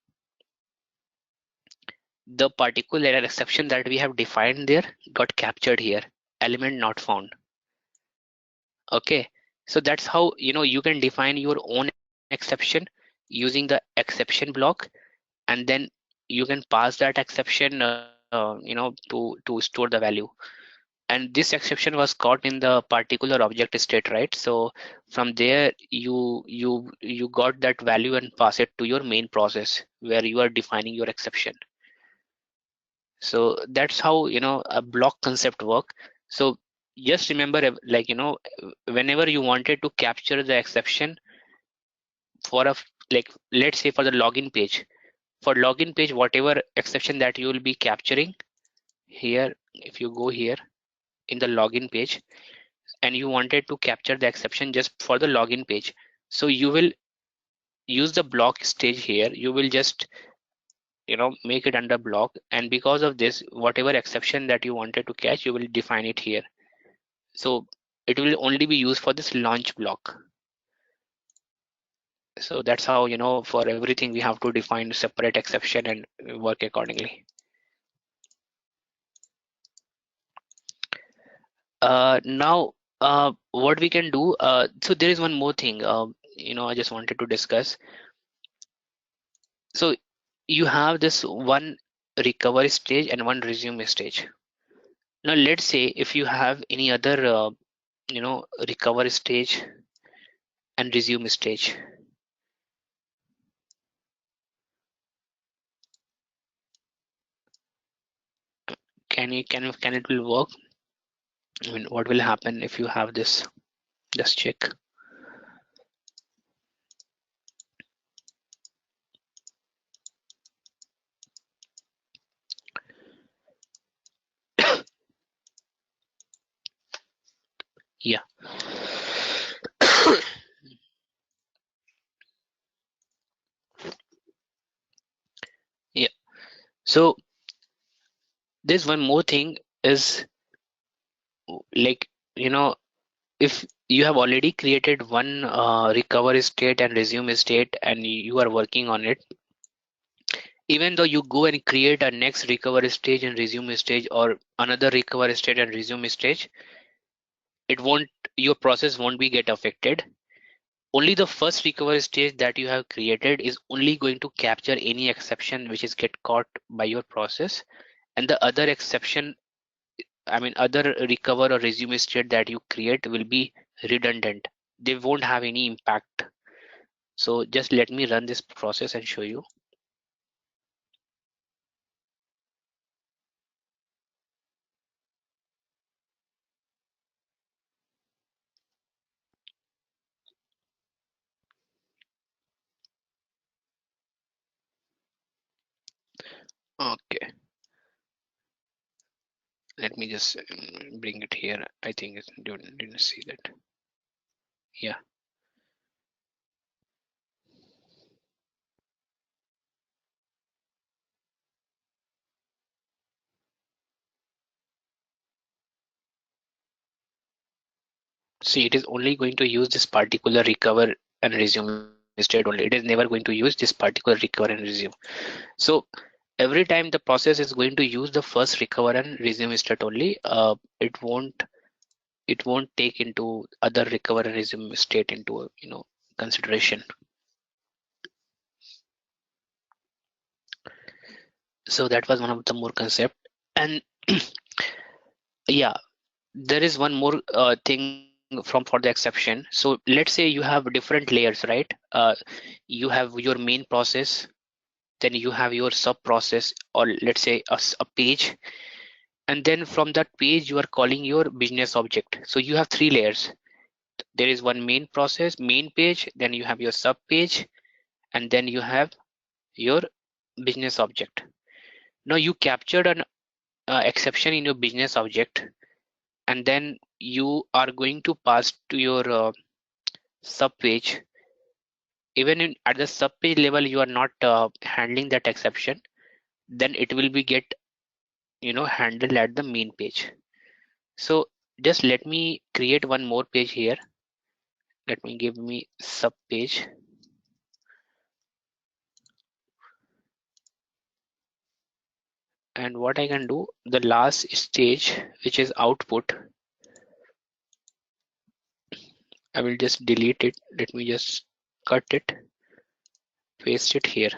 the particular exception that we have defined there got captured here, element not found. Okay, so that's how you can define your own exception using the exception block, and then you can pass that exception to store the value. And this exception was caught in the particular object state, right? So from there you got that value and pass it to your main process where you are defining your exception. So that's how a block concept work. So just remember, whenever you wanted to capture the exception for like, let's say for the login page, for login page, whatever exception that you will be capturing here, if you go here in the login page and you wanted to capture the exception just for the login page, so you will use the block stage here. You will just make it under block, and because of this, whatever exception that you wanted to catch, you will define it here. So it will only be used for this launch block. So that's how for everything we have to define separate exception and work accordingly. Now what we can do, so there is one more thing I just wanted to discuss. So you have this one recovery stage and one resume stage. Now let's say if you have any other recovery stage and resume stage. Can it will work? I mean, what will happen if you have this? Just check. Yeah. Yeah. So there's one more thing is, like, if you have already created one recovery state and resume state and you are working on it, even though you go and create a next recovery stage and resume stage or another recovery state and resume stage, it won't, your process won't be get affected. Only the first recovery stage that you have created is only going to capture any exception which is get caught by your process, and the other exception, I mean other recover or resume state that you create will be redundant. They won't have any impact. So just let me run this process and show you. Okay, let me just bring it here. I think it didn't see that. Yeah. See, it is only going to use this particular recover and resume state only. It is never going to use this particular recover and resume. So every time the process is going to use the first recover and resume state only, it won't take into other recover and resume state into consideration. So that was one of the more concept. And yeah, there is one more thing for the exception. So let's say you have different layers, right? You have your main process, then you have your sub process, or let's say a page, and then from that page you are calling your business object. So you have three layers. There is one main process, main page, then you have your sub page, and then you have your business object. Now you captured an exception in your business object, and then you are going to pass to your sub page. Even at the sub page level, you are not handling that exception, then it will be get handled at the main page. So just let me create one more page here. Let me give me sub page. And what I can do, the last stage, which is output, I will just delete it. Let me just cut it, paste it here.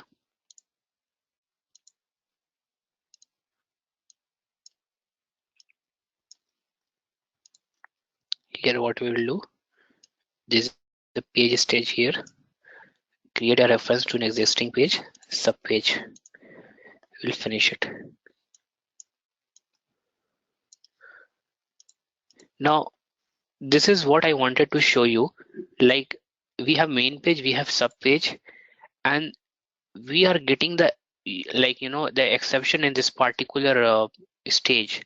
Here what we will do, this is the page stage here. Create a reference to an existing page, sub page. We'll finish it. Now this is what I wanted to show you. Like, we have main page, we have sub page, and we are getting the the exception in this particular stage,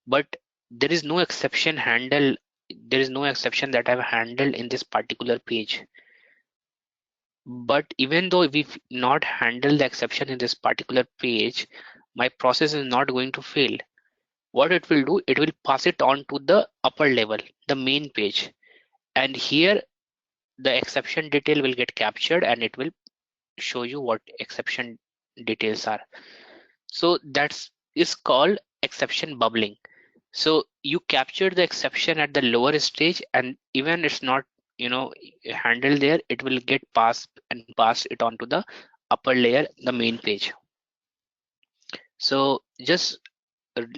but there is no exception handle. There is no exception that I've handled in this particular page. But even though we've not handled the exception in this particular page, my process is not going to fail. What it will do, it will pass it on to the upper level, the main page, and here the exception detail will get captured and it will show you what exception details are. So that's is called exception bubbling. So you capture the exception at the lower stage, and even it's not handled there, it will get passed and pass it on to the upper layer, the main page. So just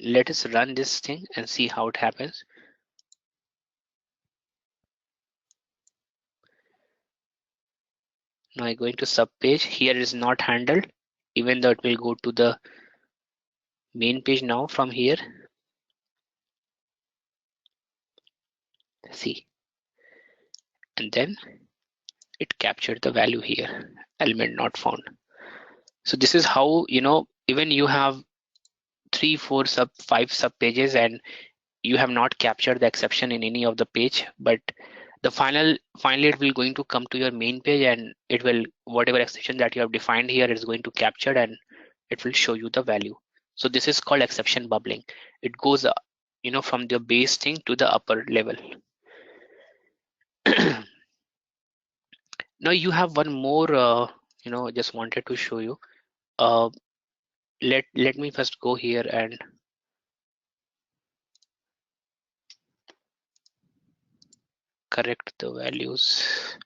let us run this thing and see how it happens. Now I go into sub page. Here is not handled, even though it will go to the main page now from here. See, and then it captured the value here, element not found. So this is how, even you have 3, 4, 5 sub pages and you have not captured the exception in any of the page, but the finally it will going to come to your main page, and it will, whatever exception that you have defined here is going to capture, and it will show you the value. So this is called exception bubbling. It goes from the base thing to the upper level. Now you have one more just wanted to show you. uh, let me first go here and correct the values.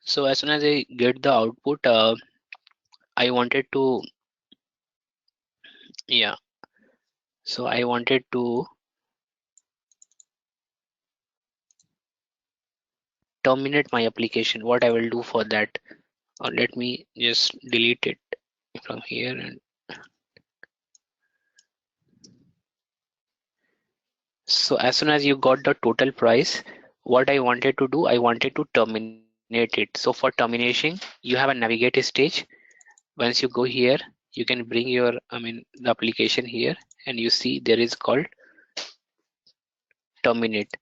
So as soon as I get the output, I wanted to, yeah, so I wanted to terminate my application. What I will do for that, or let me just delete it from here. And so as soon as you got the total price, what I wanted to do, I wanted to terminate it. So for termination, you have a navigate stage. Once you go here, you can bring your, the application here, and you see there is called terminate.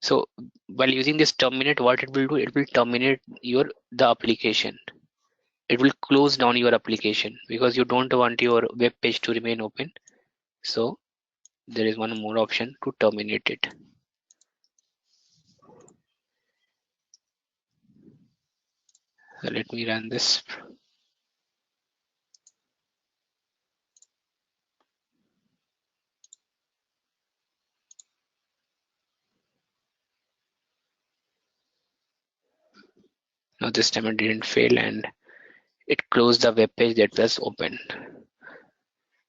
So while using this terminate, what it will do, it will terminate the application. It will close down your application because you don't want your web page to remain open. So there is one more option to terminate it. So let me run this. Now this time it didn't fail and it closed the web page that was open.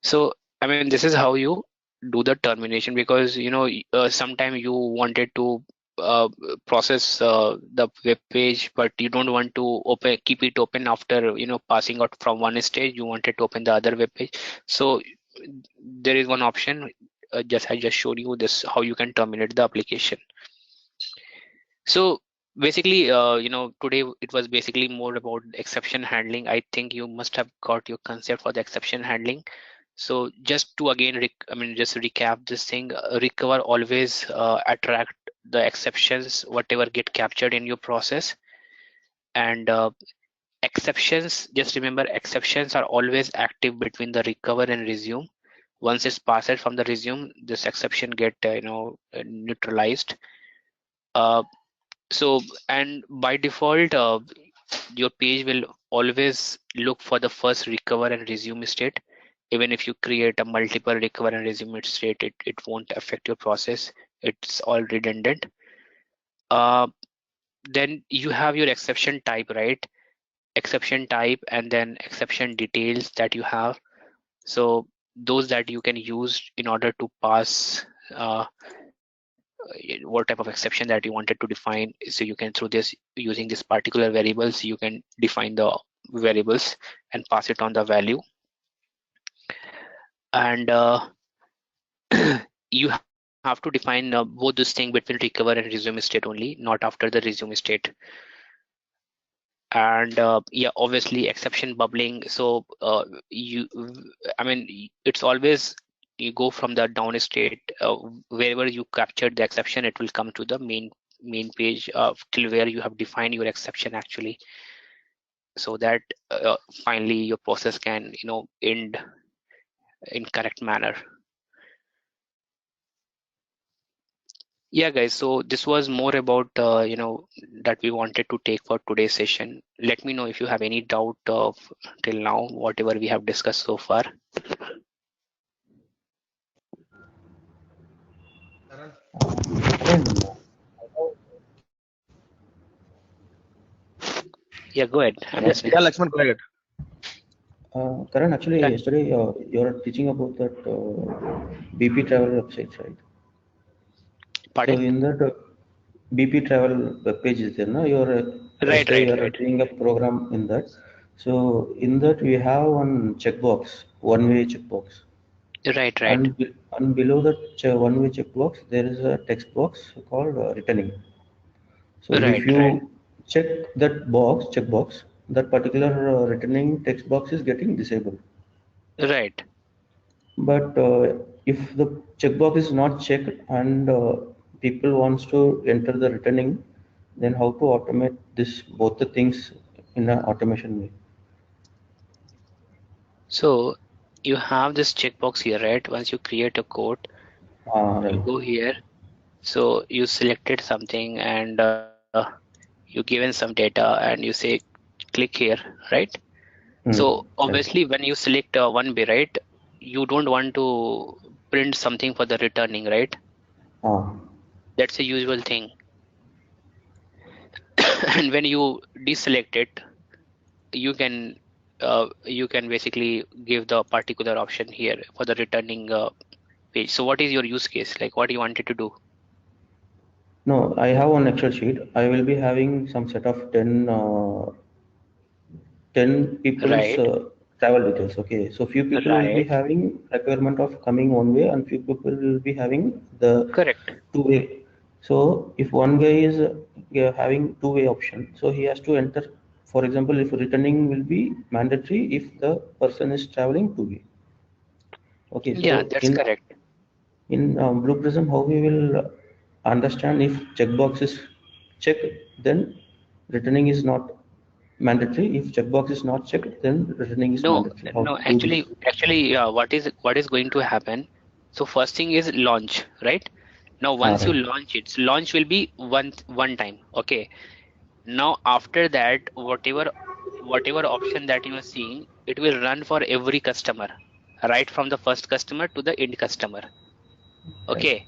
So I mean, this is how you do the termination, because sometime you wanted to uh, process the web page, but you don't want to keep it open after passing out from one stage. You wanted to open the other web page. So there is one option. I just showed you this how you can terminate the application. So basically, today it was basically more about exception handling. I think you must have got your concept for the exception handling. So just to again, just recap this thing, recover always attract the exceptions, whatever get captured in your process. And exceptions, just remember, exceptions are always active between the recover and resume. Once it's passed from the resume, this exception get neutralized. Uh, so and by default, your page will always look for the first recover and resume state. Even if you create a multiple recover and resume state, it won't affect your process. It's all redundant. uh, then you have your exception type, right? Exception type and then exception details that you have. So those that you can use in order to pass what type of exception that you wanted to define. So you can, through this, using this particular variables, you can define the variables and pass it on the value. And you have to define both this thing between recover and resume state only, not after the resume state. And yeah, obviously exception bubbling. So it's always, you go from the down state, wherever you captured the exception, it will come to the main page till where you have defined your exception actually, so that finally your process can end in correct manner. Yeah guys, so this was more about that we wanted to take for today's session. Let me know if you have any doubt of till now whatever we have discussed so far. Yeah, go ahead, I'm listening. Yeah, Lakshman, go ahead. Karan, actually, Yeah. yesterday you're teaching about that BP travel website, right? Pardon? So in that BP travel web page is there, no? Right, Yesterday right, you're right. doing a program in that. So in that we have one checkbox, one-way checkbox, Right, right, and below that one-way checkbox there is a text box called returning. So if right, right, you check that checkbox, that particular returning text box is getting disabled. right. But if the checkbox is not checked and people wants to enter the returning, then how to automate this both the things in an automation way? So you have this checkbox here, right? Once you create a code, you Right. go here. So you selected something and you given some data and you say click here, right? So Right. obviously when you select one bay, right, you don't want to print something for the returning, right? Ah, That's a usual thing. And when you deselect it, you can basically give the particular option here for the returning page. So what is your use case? Like what you wanted to do? no, I have one Excel sheet. I will be having some set of 10 people's Right, travel details. Okay, so few people will be right, having requirement of coming one way, and few people will be having the correct. two-way. So if one guy is having two-way option, so he has to enter. For example, if returning will be mandatory if the person is traveling two-way. Okay, Yeah, so that's correct. in Blue Prism, how we will understand if checkbox is checked, then returning is not mandatory. If checkbox is not checked, then returning is No, mandatory. How no, to do this? actually, what is going to happen? So first thing is launch, right? Now once you Right. launch it, so launch will be one time. Okay. Now after that, whatever option that you are seeing, it will run for every customer, right from the first customer to the end customer. Right. Okay.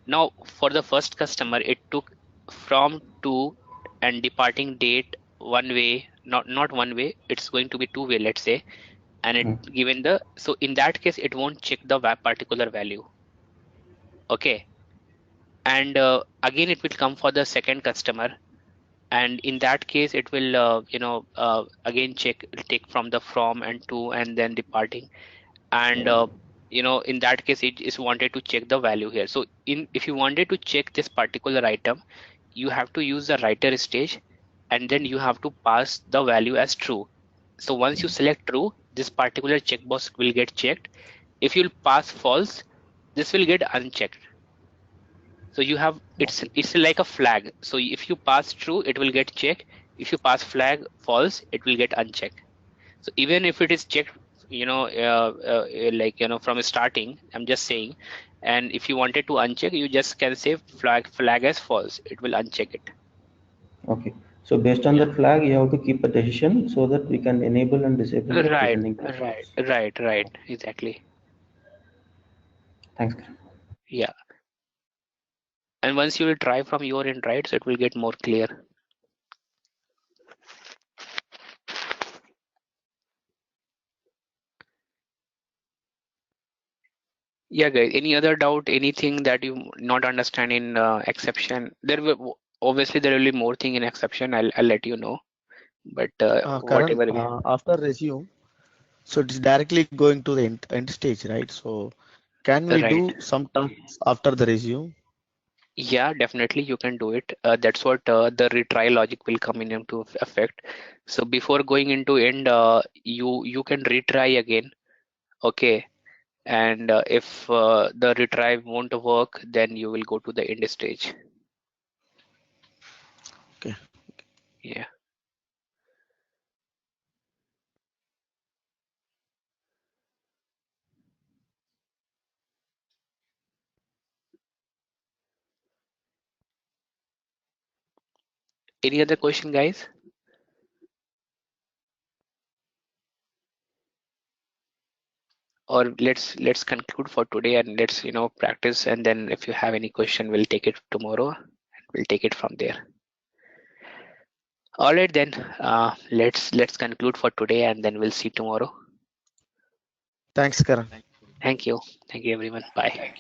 Now for the first customer, it took from to and departing date. one way, not one way, it's going to be two way, let's say, and it given the, so in that case it won't check the particular value. Okay, and again it will come for the second customer, and in that case it will again take from the from and to and then departing, and in that case it is wanted to check the value here. So if you wanted to check this particular item, you have to use the writer stage, and then you have to pass the value as true. So once you select true, this particular checkbox will get checked. If you'll pass false, this will get unchecked. So you have, it's like a flag. So if you pass true, it will get checked. If you pass flag false, it will get unchecked. So even if it is checked, from starting, I'm just saying, and if you wanted to uncheck, you just can say flag as false. It will uncheck it. Okay. So based on Yeah. that flag, you have to keep a decision so that we can enable and disable the Right, returning right, customers. right, exactly. Thanks, Karan. Yeah. And once you will try from your end, right, so it will get more clear. Yeah, guys. Any other doubt? Anything that you not understand in exception? Obviously there will be more thing in exception. I'll let you know. But Karan, whatever. after resume, so it's directly going to the end stage, right? So can we Right. do some tasks after the resume? Yeah, definitely you can do it. That's what the retry logic will come in into effect. So before going into end, you can retry again. Okay. And if the retry won't work, then you will go to the end stage. Okay. Yeah. Any other question, guys? Or let's conclude for today, and let's practice, and then if you have any question, we'll take it tomorrow, and we'll take it from there. All right, then let's conclude for today, and then we'll see tomorrow. Thanks, Karan. Thank you everyone. Bye.